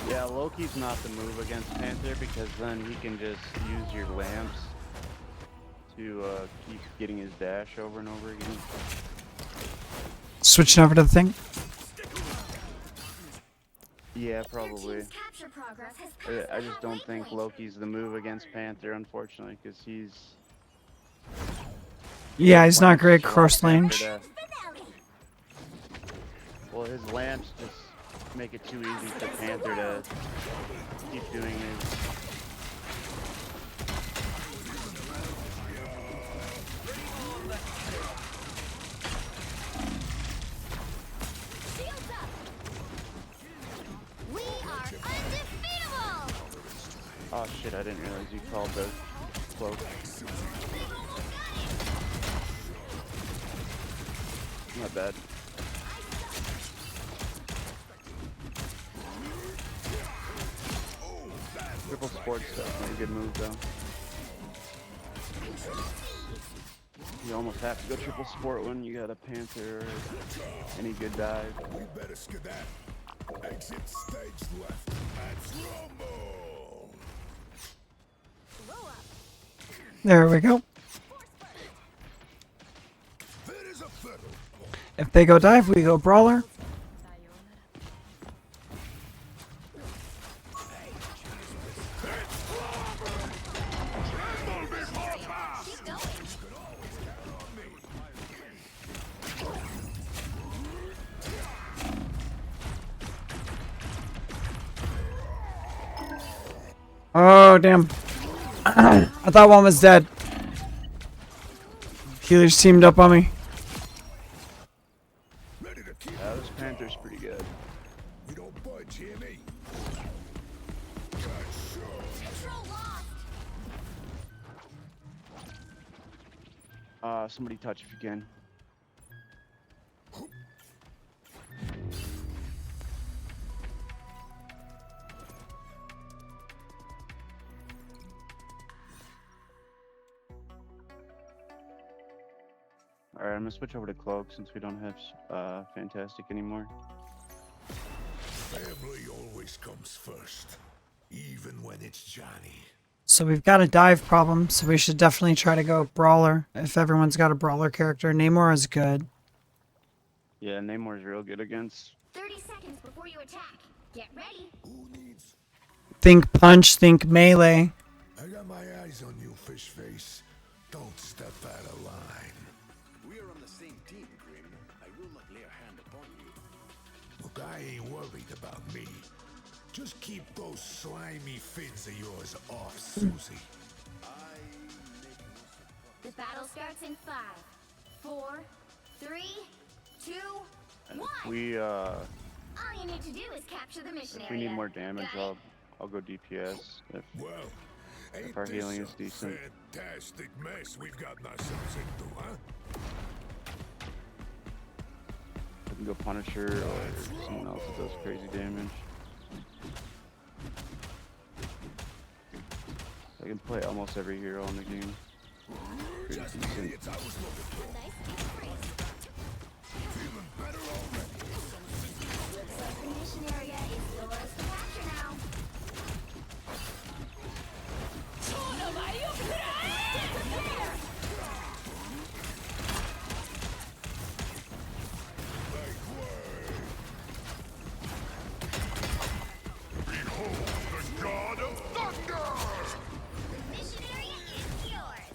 Yeah, Loki's not the move against Panther, because then he can just use your lamps to keep getting his dash over and over again. Switching over to the thing. Yeah, Your probably. team's capture progress has passed I the just don't halfway think point. Loki's the move against Panther, unfortunately, because he's. Yeah, he's not lamps great show off cross Panther range. to- Finale. Well, his lamps just make it too easy for Panther to keep doing his. Shields up. We are undefeatable. Oh shit! I didn't realize you called the cloak. Not bad. Triple sport's definitely a good move though. You almost have to go triple sport when you got a Panther or any good dive. We better skedaddle. Exit stage left. Let's rumble! There we go. Fit as a fiddle. If they go dive, we go brawler. Tremble before fast! Keep going. Oh, damn. I thought one was dead. Healers teamed up on me. Ready to keep. This Panther's pretty good. We don't budge, hear me? Control lost. Somebody touch if you can. Alright, I'm gonna switch over to Cloak since we don't have Fantastic anymore. Family always comes first, even when it's Johnny. So we've got a dive problem, so we should definitely try to go brawler. If everyone's got a brawler character, Namor is good. Yeah, Namor's real good against. 30 seconds before you attack. Get ready. Who needs? Think punch, think melee. I got my eyes on you, fish face. Don't step out of line. We are on the same team, Grim. I will not lay a hand upon you. Look, I ain't worried about me. Just keep those slimy fins of yours off, Susie. The battle starts in 5, 4, 3, 2, 1. We All you need to do is capture the mission if area. we need more damage, Got it? I'll go DPS Well, ain't our this healing a is decent. fantastic mess we've gotten ourselves into, huh? I can go Punisher or someone else that does crazy damage. I can play almost every hero in the game. Pretty Just the decent. idiots I was looking for. Nice increase. Feeling better already. Looks like the mission area is yours to capture now. Behold the god of thunder! The mission area is yours.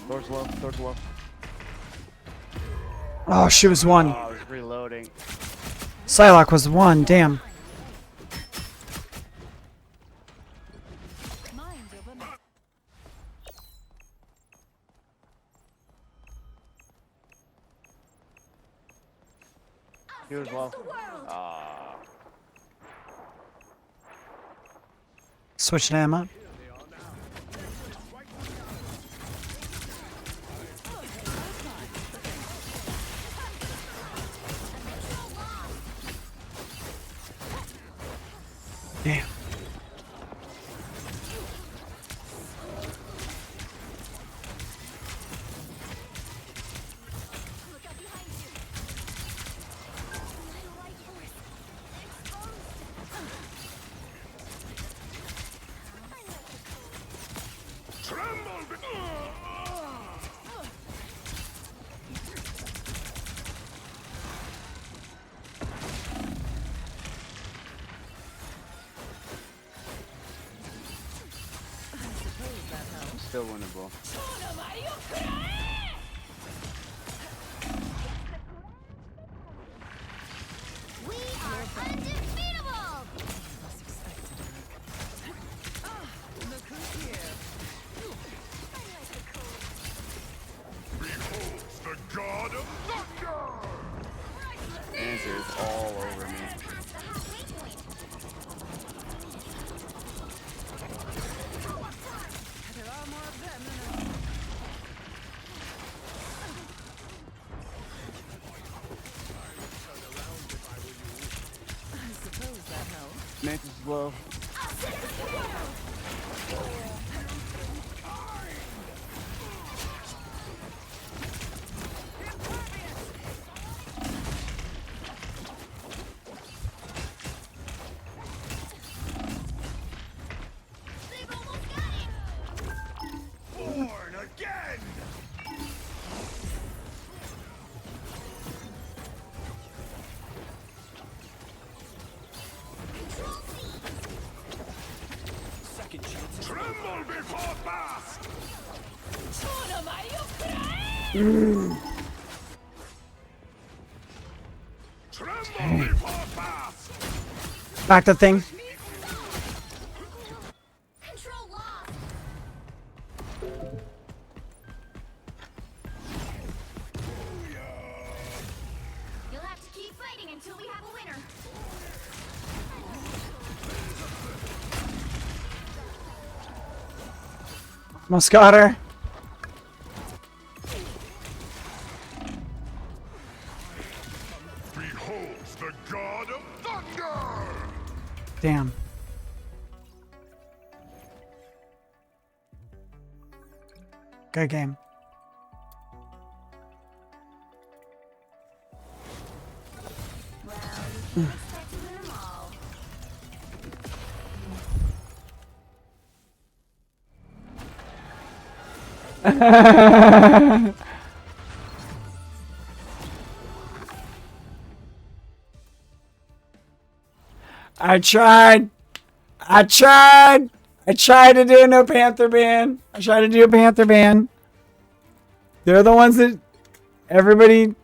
Thor's low, Thor's low. Oh, she was one. Oh, I was reloading. Psylocke was one. Damn. Mind over matter. He was low. Ah. Switch to Emma. Damn. Tremble! Still winnable. We are undefeatable. Look who's here. Behold the god of thunder! Panther's all over me. Past the halfway point. There are more of them than I suppose that helps. Mantis is low. They've almost got it. Born again! Tremble before fast! Tremble before fast! Back the thing. Control lost. You'll have to keep fighting until we have a winner. Almost got her. Beholds the god of thunder! Damn. Good game. Well, you can't expect to win them all. I tried. I tried. I tried to do no Panther ban. I tried to do a Panther ban. They're the ones that everybody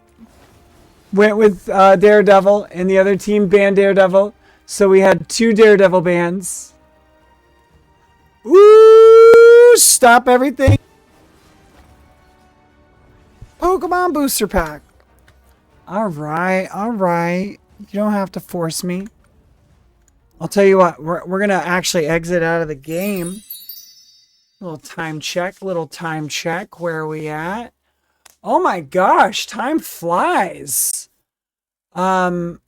went with Daredevil, and the other team banned Daredevil. So we had 2 Daredevil bans. Woo! Stop everything. Pokemon Booster Pack. All right, all right. You don't have to force me. I'll tell you what, we're gonna actually exit out of the game. Little time check, where are we at? Oh my gosh, time flies. Did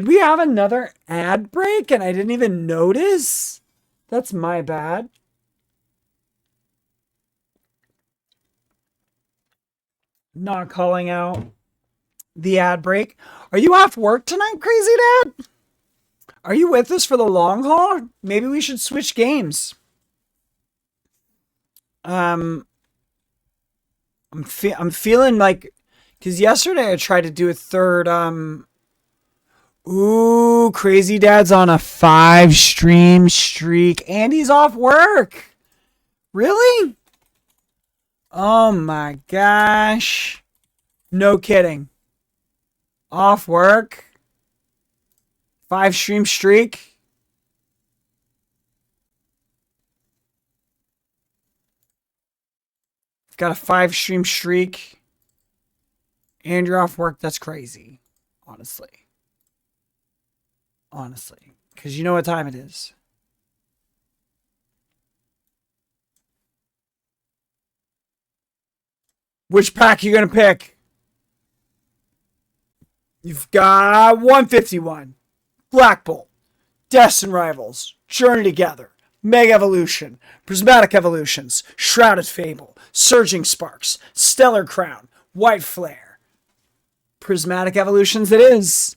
we have another ad break and I didn't even notice? That's my bad. Not calling out the ad break. Are you off work tonight, Crazy Dad? Are you with us for the long haul? Maybe we should switch games. I'm feeling like, because yesterday I tried to do a third. Ooh, Crazy Dad's on a 5-stream streak and he's off work. Really? Oh my gosh. No kidding. Off work. 5-stream streak. Got a 5-stream streak. And you're off work. That's crazy. Honestly. Because you know what time it is. Which pack you going to pick? You've got 151. Black Bolt. Destined Rivals. Journey Together. Mega Evolution. Prismatic Evolutions. Shrouded Fable. Surging Sparks. Stellar Crown. White Flare. Prismatic Evolutions it is.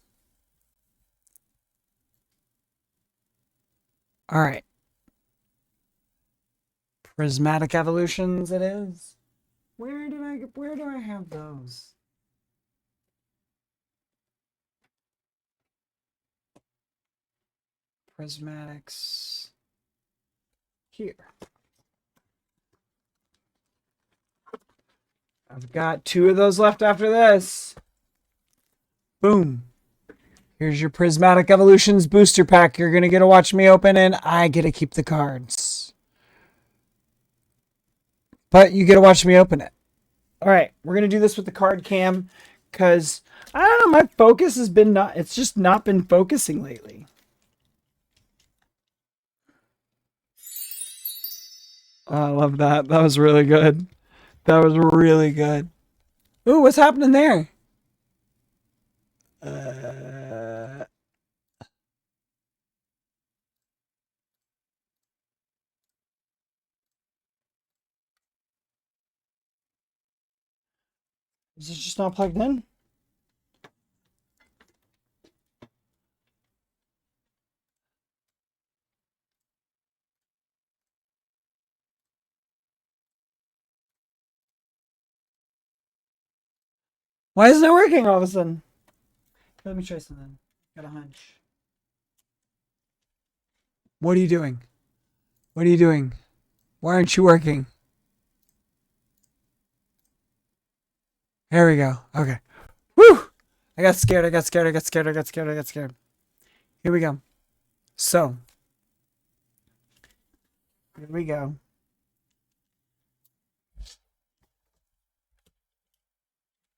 All right. Prismatic Evolutions it is. Where do I have those? Prismatics. Here. I've got 2 of those left after this. Boom. Here's your Prismatic Evolutions booster pack. You're going to get to watch me open, and I get to keep the cards. But you get to watch me open it. All right, we're going to do this with the card cam because, I don't know, my focus has been it's just not been focusing lately. Oh, I love that. That was really good. That was really good. Ooh, what's happening there? Is it just not plugged in? Why isn't it working all of a sudden? Let me try something. Got a hunch. What are you doing? What are you doing? Why aren't you working? There we go. Okay. Woo! I got scared. Here we go. So. Here we go.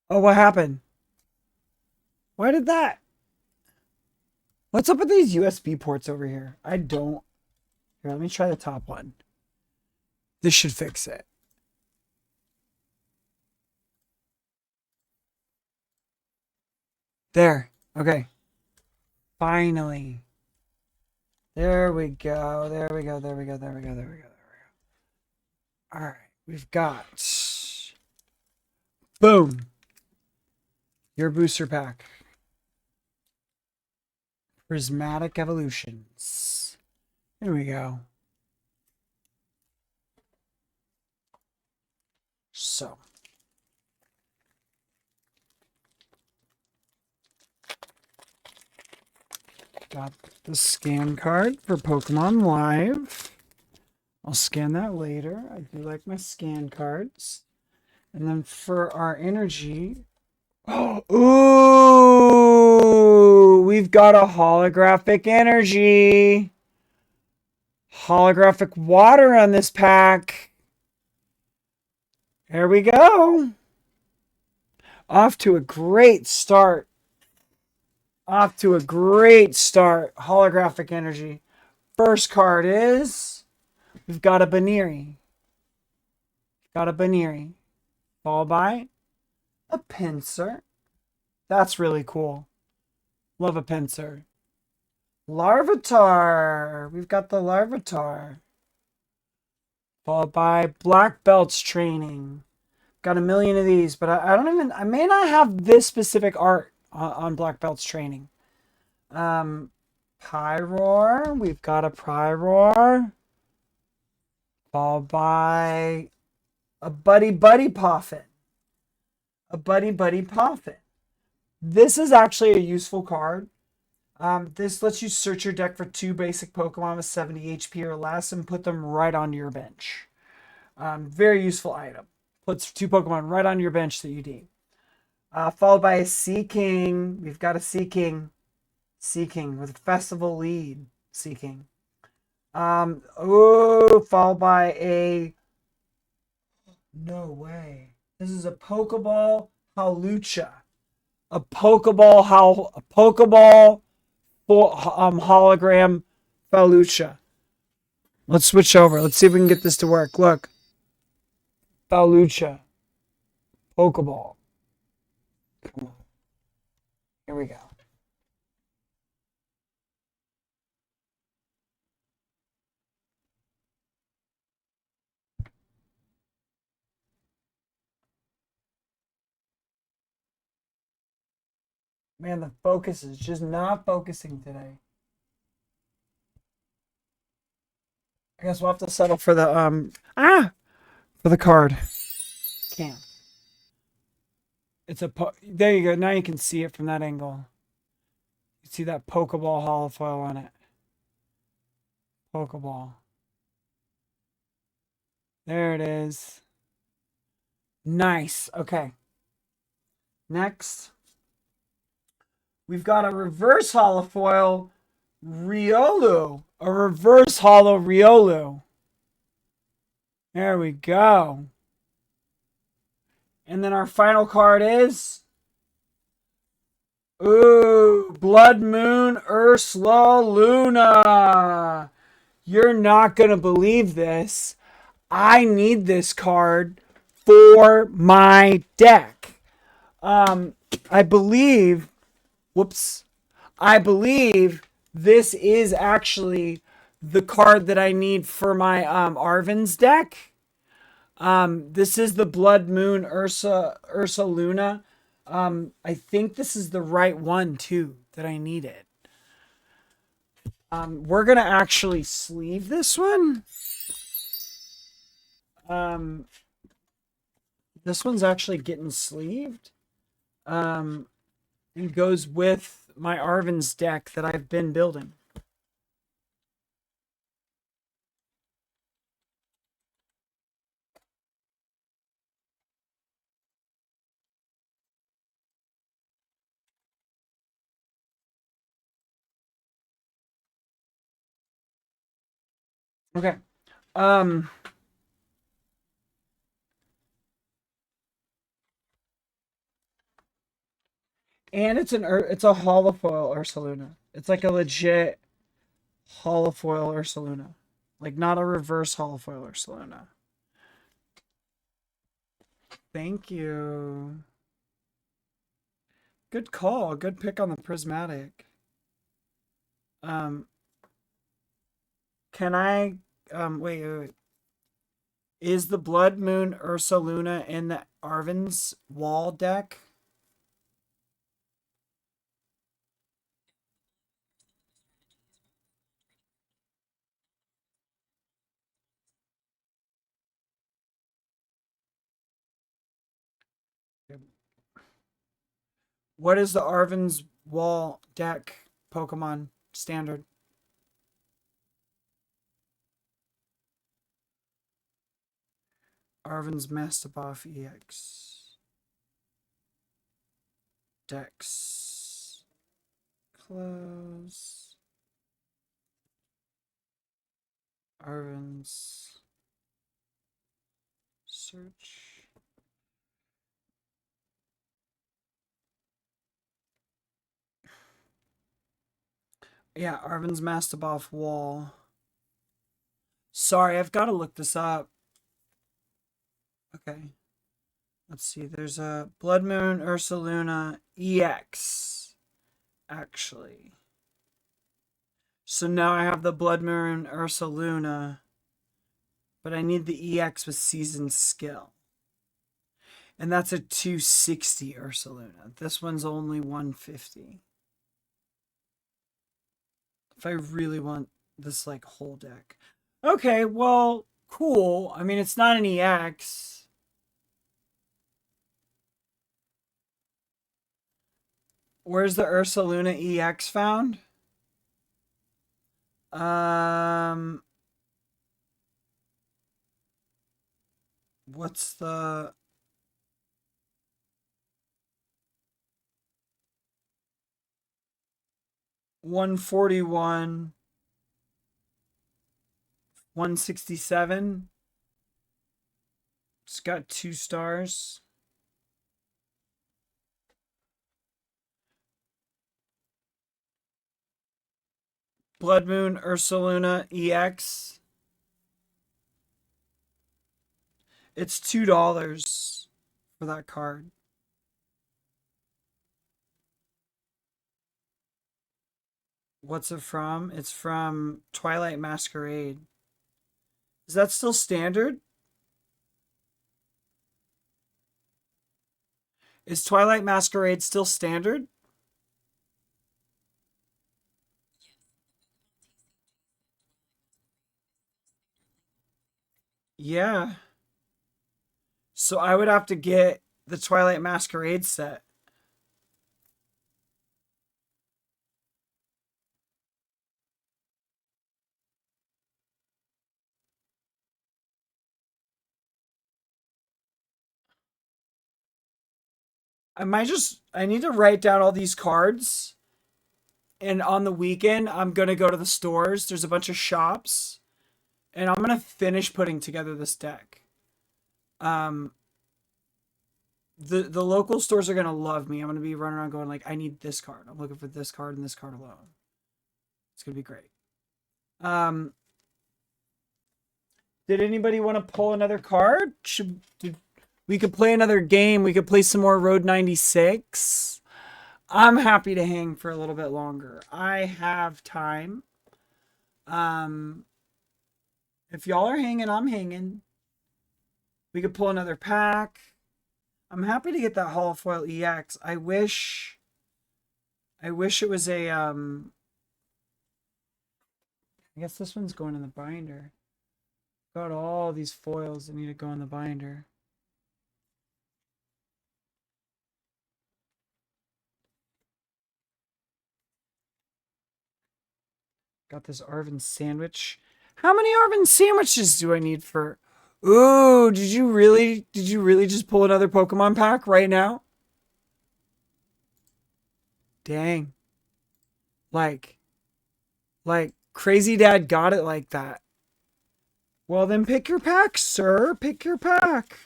Oh, what happened? Why did that? What's up with these USB ports over here? I don't. Here, let me try the top one. This should fix it. There. Okay. Finally. There we go. There we go. All right. We've got. Boom. Your booster pack. Prismatic Evolutions. Here we go. So. Got the scan card for Pokemon Live. I'll scan that later. I do like my scan cards. And then for our energy. Ooh, we've got a holographic energy. Holographic water on this pack. There we go. Off to a great start. Off to a great start. Holographic energy. First card is we've got a Baniri. Got a Baniri. Followed by a Pinsir. That's really cool. Love a Pinsir. Larvitar. We've got the Larvitar. Followed by Black Belts Training. Got a million of these, but I may not have this specific art on Black Belts Training. Pyroar. We've got a Pyroar. Followed by a Buddy Poffin. A Buddy Poffin. This is actually a useful card. This lets you search your deck for 2 basic Pokemon with 70 HP or less and put them right onto your bench. Very useful item. Puts 2 Pokemon right on your bench that you need. Followed by a Seaking. We've got a Seaking. Seaking with a Festival lead. Seaking. Followed by a... No way. This is a Pokeball Hawlucha. A Pokeball hologram Hawlucha. Let's switch over. Let's see if we can get this to work. Look. Hawlucha. Pokeball. Come on. Here we go. Man, the focus is just not focusing today. I guess we'll have to settle for the for the card. Can't. It's a there you go. Now you can see it from that angle. You see that Pokeball holofoil on it. Pokeball. There it is. Nice. Okay. Next, we've got a reverse holofoil Riolu. A reverse holo Riolu. There we go. And then our final card is... Ooh, Blood Moon Ursula Luna. You're not going to believe this. I need this card for my deck. I believe... Whoops. I believe this is actually the card that I need for my Arven's deck. This is the Blood Moon Ursa Luna. I think this is the right one too that I needed. We're gonna actually sleeve this one. This one's actually getting sleeved. It goes with my Arven's deck that I've been building. Okay. And it's a holofoil Ursaluna. It's like a legit holofoil Ursaluna. Like not a reverse holofoil Ursaluna. Thank you. Good call. Good pick on the prismatic. Can I wait. Is the Blood Moon Ursaluna in the Arven's wall deck? What is the Arven's wall deck Pokemon standard? Arven's Mastibuff EX. Dex. Close. Arven's. Search. Yeah, Arvin's Mastiboff wall. Sorry, I've got to look this up. Okay. Let's see. There's a Blood Moon Ursaluna EX, actually. So now I have the Blood Moon Ursaluna, but I need the EX with Seasoned Skill. And that's a 260 Ursaluna. This one's only 150. If I really want this, like, whole deck. Okay, well, cool. I mean, it's not an EX. Where's the Ursaluna EX found? What's the... $141, $167. It's got 2 stars. Blood Moon Ursaluna EX. It's $2 for that card. What's it from? It's from Twilight Masquerade. Is that still standard? Is Twilight Masquerade still standard? Yeah. So I would have to get the Twilight Masquerade set. I need to write down all these cards. And on the weekend, I'm going to go to the stores. There's a bunch of shops. And I'm going to finish putting together this deck. The local stores are going to love me. I'm going to be running around going like, I need this card. I'm looking for this card and this card alone. It's going to be great. Did anybody want to pull another card? We could play another game. We could play some more Road 96. I'm happy to hang for a little bit longer. I have time. If y'all are hanging, I'm hanging. We could pull another pack. I'm happy to get that Holofoil EX. I wish it was a I guess this one's going in the binder. Got all these foils that need to go in the binder. Got this Arvin sandwich. How many Arvin sandwiches do I need for... Ooh, did you really just pull another Pokemon pack right now? Dang. Like Crazy Dad got it like that. Well, then pick your pack, sir. Pick your pack.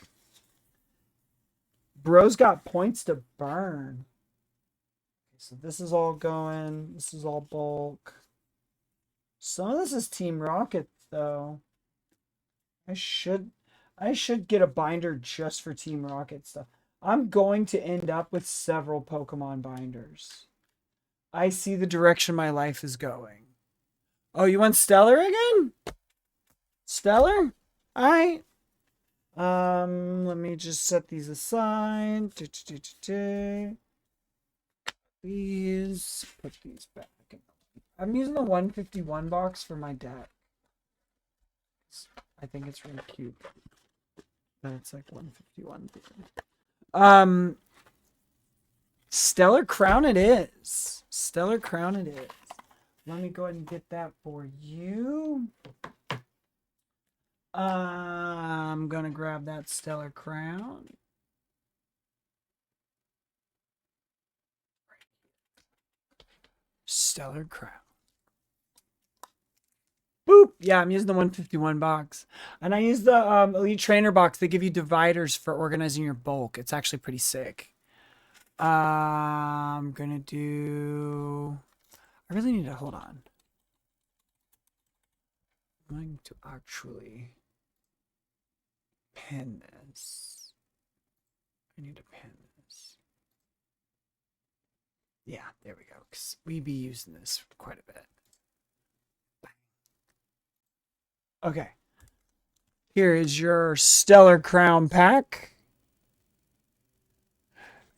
Bro's got points to burn. Okay, so this is all going. This is all bulk. Some of this is Team Rocket, though. I should get a binder just for Team Rocket stuff. I'm going to end up with several Pokemon binders. I see the direction my life is going. Oh, you want Stellar again? Stellar? Alright. Let me just set these aside. These. Put these back. I'm using the 151 box for my deck. I think it's really cute. But it's like 151. Stellar Crown it is. Stellar Crown it is. Let me go ahead and get that for you. I'm gonna grab that Stellar Crown. Stellar Crown. Boop! Yeah, I'm using the 151 box. And I use the Elite Trainer box. They give you dividers for organizing your bulk. It's actually pretty sick. I'm gonna do... I really need to hold on. I'm going to actually pin this. I need to pin this. Yeah, there we go. Because we be using this quite a bit. Okay. Here is your Stellar Crown pack.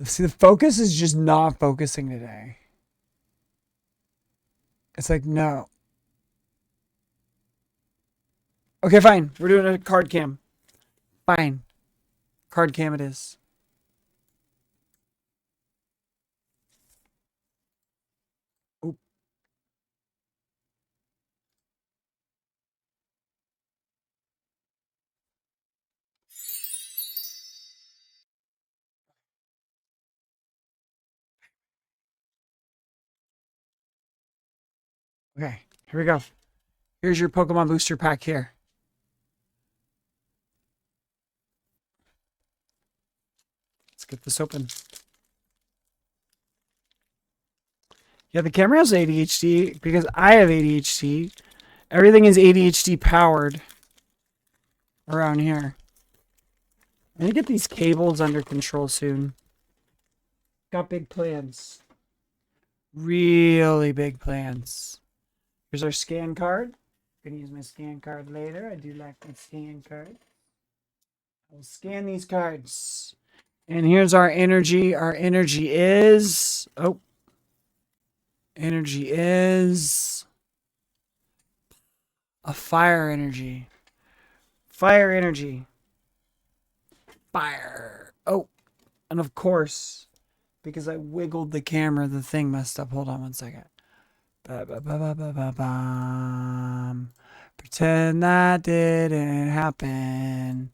See, the focus is just not focusing today. It's like, no. Okay, fine. We're doing a card cam. Fine. Card cam it is. Oop. Okay, here we go. Here's your Pokemon booster pack here. Let's get this open. Yeah, the camera has ADHD because I have ADHD. Everything is ADHD powered around here. I'm gonna get these cables under control soon. Got big plans. Really big plans. Here's our scan card. I'm gonna use my scan card later. I do like my scan card. I'll scan these cards. And here's our energy. Our energy is... Oh. Energy is... a fire energy. Fire energy. Fire. Oh. And of course, because I wiggled the camera, the thing messed up. Hold on one second. Ba-ba-ba-ba-ba-bum. Pretend that didn't happen.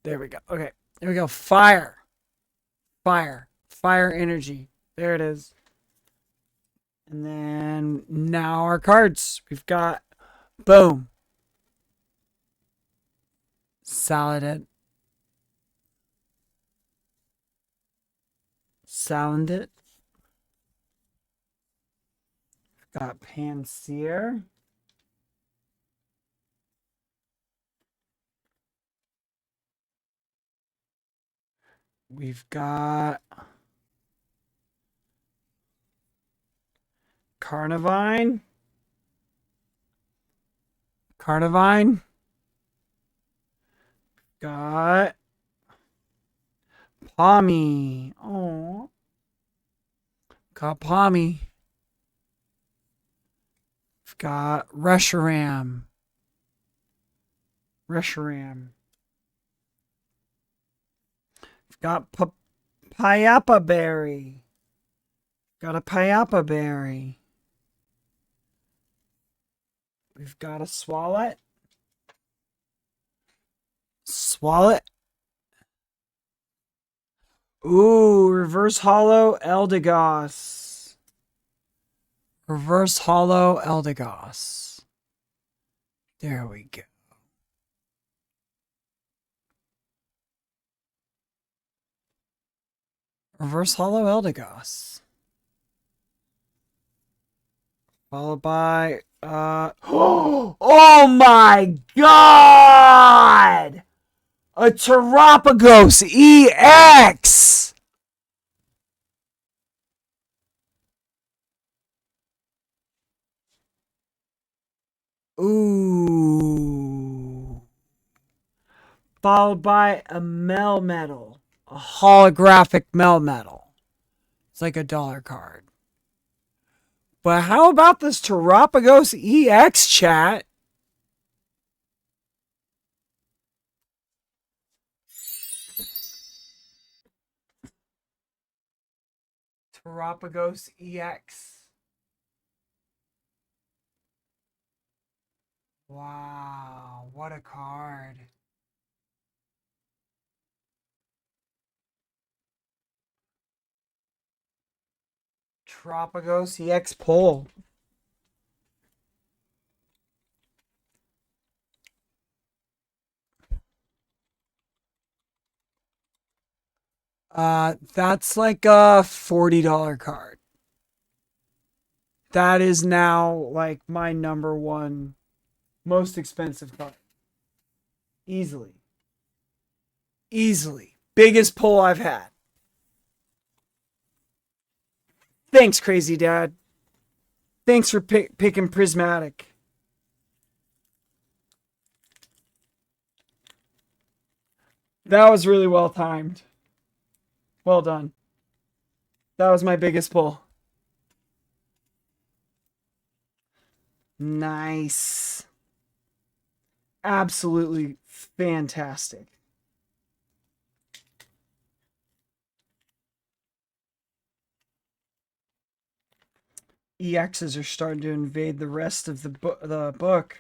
There we go. Okay. There we go. Fire. Fire. Fire energy. There it is. And then now our cards. We've got, boom. Saladin. Salandit. We've got Panseer. We've got Carnivine. Carnivine. Got Pommy. Oh. Got Pommy. We've got Reshiram. Reshiram. We've got Payapa Berry. Got a Payapa Berry. We've got a Swalot. Swalot. Ooh, reverse hollow Eldegoss. Reverse hollow Eldegoss. There we go. Reverse hollow Eldegoss. Followed by oh my god! A Terapagos EX! Ooh. Followed by a Melmetal. A holographic Melmetal. It's like a dollar card. But how about this Terapagos EX, chat? Terapagos EX. Wow, what a card. Terapagos EX pull. That's like a $40 card. That is now like my number one most expensive card. Easily. Easily. Biggest pull I've had. Thanks, Crazy Dad. Thanks for picking Prismatic. That was really well timed. Well done. That was my biggest pull. Nice. Absolutely fantastic. EXs are starting to invade the rest of the book.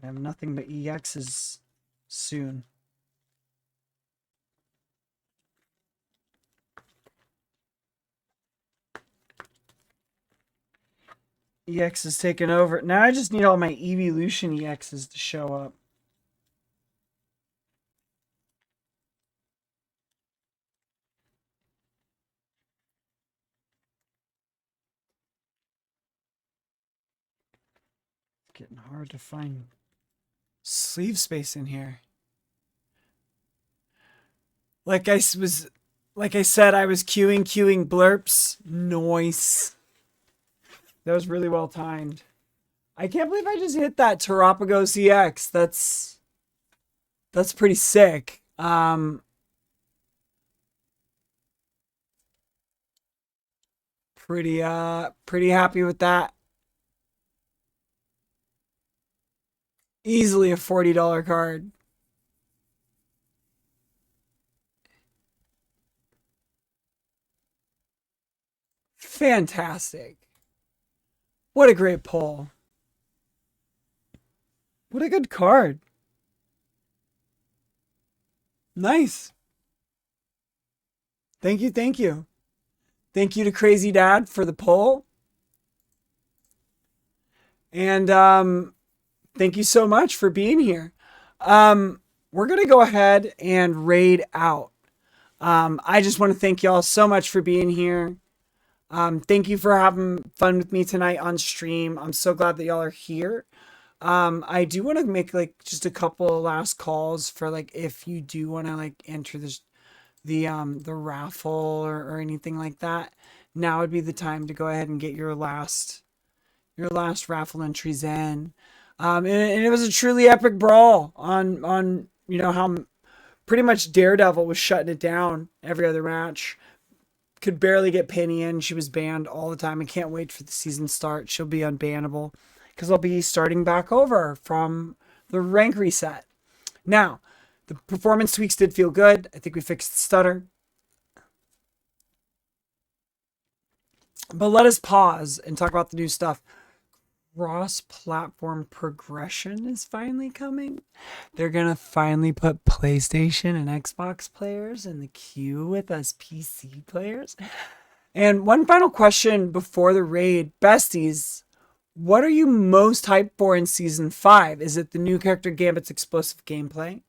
I have nothing but EXs soon. EX is taking over. Now I just need all my Evolution EXs to show up. It's getting hard to find sleeve space in here. Like I said, I was queuing blurps. Nice. That was really well timed. I can't believe I just hit that Terapagos EX. That's pretty sick. Pretty happy with that. Easily a $40 card. Fantastic. What a great pull. What a good card. Nice. Thank you, thank you. Thank you to Crazy Dad for the pull. And thank you so much for being here. We're going to go ahead and raid out. I just want to thank y'all so much for being here. Thank you for having fun with me tonight on stream. I'm so glad that y'all are here. I do want to make like just a couple last calls for like if you do want to like enter the raffle or anything like that. Now would be the time to go ahead and get your last raffle entries in. And it was a truly epic brawl on you know how pretty much Daredevil was shutting it down every other match. Could barely get Peni in. She was banned all the time. I can't wait for the season start. She'll be unbannable because I'll be starting back over from the rank reset. Now, the performance tweaks did feel good. I think we fixed the stutter. But let us pause and talk about the new stuff. Cross-platform progression is finally coming. They're going to finally put PlayStation and Xbox players in the queue with us PC players. And one final question before the raid. Besties, what are you most hyped for in Season 5? Is it the new character Gambit's explosive gameplay?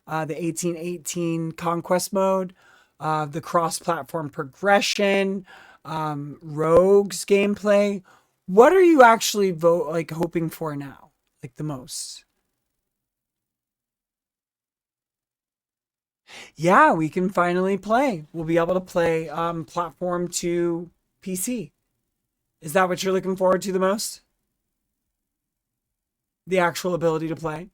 The 1818 Conquest mode? The cross-platform progression? Rogues gameplay? What are you actually hoping for now? Like the most? Yeah, we can finally play. We'll be able to play platform to PC. Is that what you're looking forward to the most? The actual ability to play?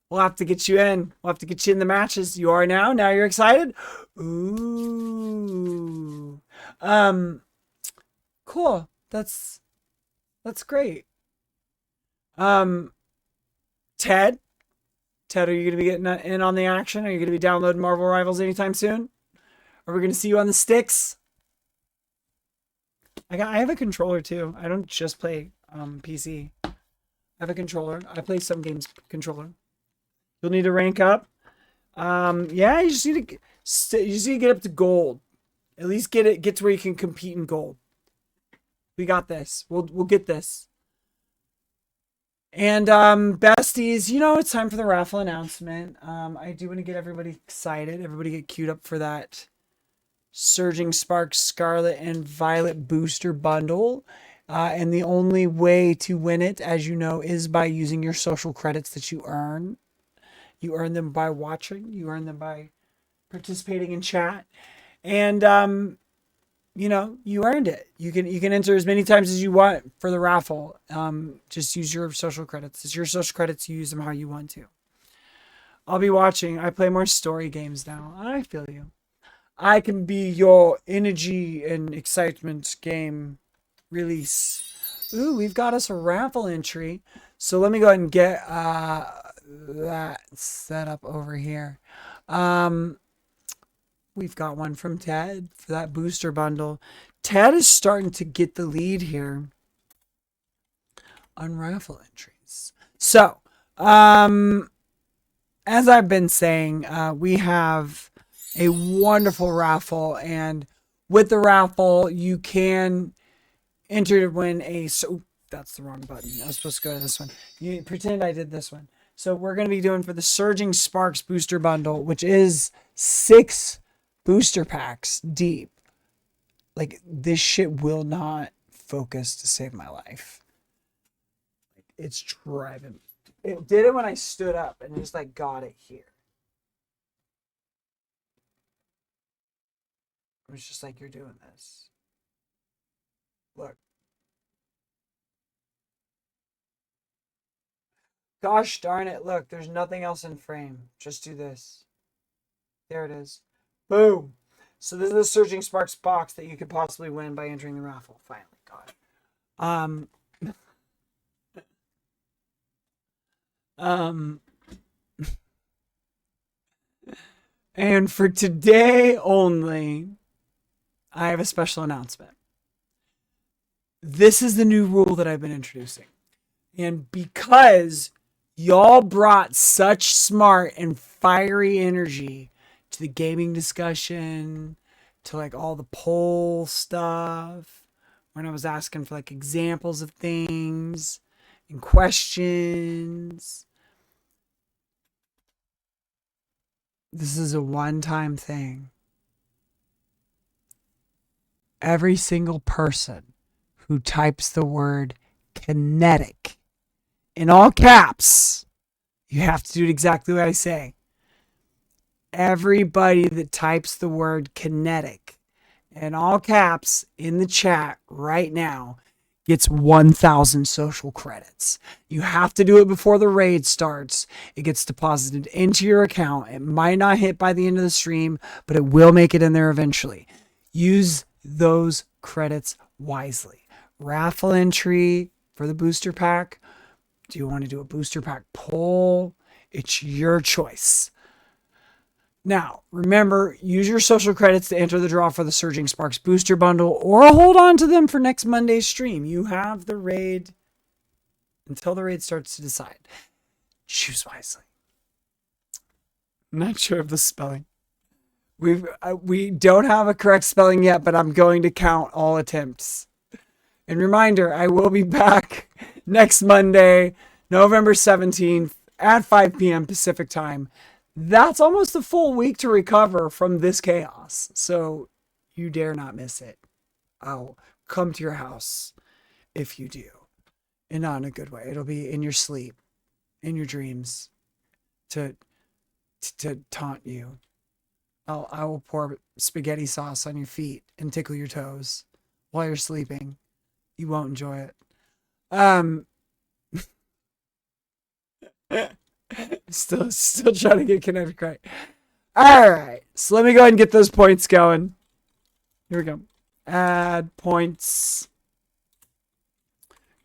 We'll have to get you in. We'll have to get you in the matches. You are now? Now you're excited? Ooh. Cool. That's great. Ted, are you gonna be getting in on the action? Are you gonna be downloading Marvel Rivals anytime soon? Are we gonna see you on the sticks? I have a controller too. I don't just play PC. I have a controller. I play some games controller. You'll need to rank up. Yeah, you just need to get up to gold. At least get to where you can compete in gold. We got this. We'll get this. And besties, you know it's time for the raffle announcement. I do want to get everybody excited. Everybody get queued up for that Surging Sparks Scarlet and Violet Booster Bundle. And the only way to win it, as you know, is by using your social credits that you earn. You earn them by watching. You earn them by participating in chat. And, you know, you earned it. You can enter as many times as you want for the raffle. Just use your social credits. It's your social credits. You use them how you want to. I'll be watching. I play more story games now. I feel you. I can be your energy and excitement game release. Ooh, we've got us a raffle entry. So let me go ahead and get that set up over here. We've got one from Ted for that booster bundle. Ted is starting to get the lead here on raffle entries. So, as I've been saying, we have a wonderful raffle, and with the raffle, you can enter to win a. So that's the wrong button. I was supposed to go to this one. You pretend I did this one. So we're going to be doing for the Surging Sparks booster bundle, which is 6 booster packs deep. Like, this shit will not focus to save my life. It's driving. It did it when I stood up and just like got it here. It was just like, you're doing this. Look. Gosh darn it. Look, there's nothing else in frame. Just do this. There it is. Boom. So this is the Surging Sparks box that you could possibly win by entering the raffle. Finally got it. And for today only, I have a special announcement. This is the new rule that I've been introducing. And because y'all brought such smart and fiery energy to the gaming discussion, to like all the poll stuff, when I was asking for like examples of things and questions, this is a one-time thing. Every single person who types the word kinetic in all caps, you have to do it exactly what I say. Everybody that types the word kinetic in all caps in the chat right now gets 1,000 social credits. You have to do it before the raid starts. It gets deposited into your account. It might not hit by the end of the stream, but it will make it in there eventually. Use those credits wisely. Raffle entry for the booster pack. Do you want to do a booster pack poll? It's your choice. Now, remember, use your social credits to enter the draw for the Surging Sparks booster bundle, or hold on to them for next Monday's stream. You have the raid until the raid starts to decide. Choose wisely. I'm not sure of the spelling. We don't have a correct spelling yet, but I'm going to count all attempts. And reminder, I will be back next Monday, November 17th at 5 p.m. Pacific time. That's almost a full week to recover from this chaos. So you dare not miss it. I'll come to your house if you do. And not in a good way. It'll be in your sleep, in your dreams, to taunt you. I will pour spaghetti sauce on your feet and tickle your toes while you're sleeping. You won't enjoy it. Still trying to get connected right. All right. So let me go ahead and get those points going. Here we go. Add points.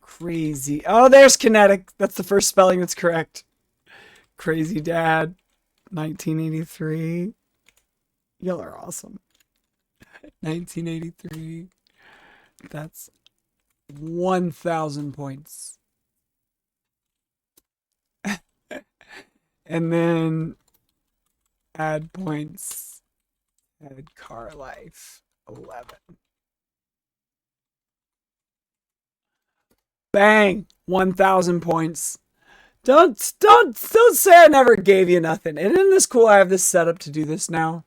Crazy. Oh, there's kinetic. That's the first spelling that's correct. Crazy Dad. 1983. Y'all are awesome. 1983. That's 1,000 points. And then add points. Add car life. 11. Bang! 1,000 points. Don't say I never gave you nothing. And isn't this cool? I have this set up to do this now.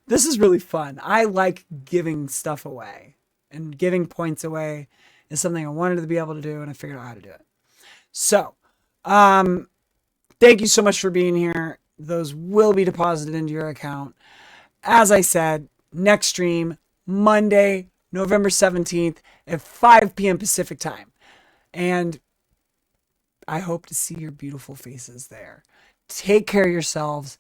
This is really fun. I like giving stuff away, and giving points away is something I wanted to be able to do, and I figured out how to do it. So, thank you so much for being here. Those will be deposited into your account. As I said, next stream, Monday, November 17th at 5 p.m. Pacific time. And I hope to see your beautiful faces there. Take care of yourselves.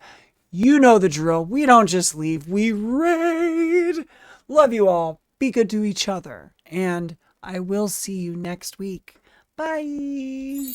You know the drill. We don't just leave, we raid. Love you all. Be good to each other. And I will see you next week. Bye.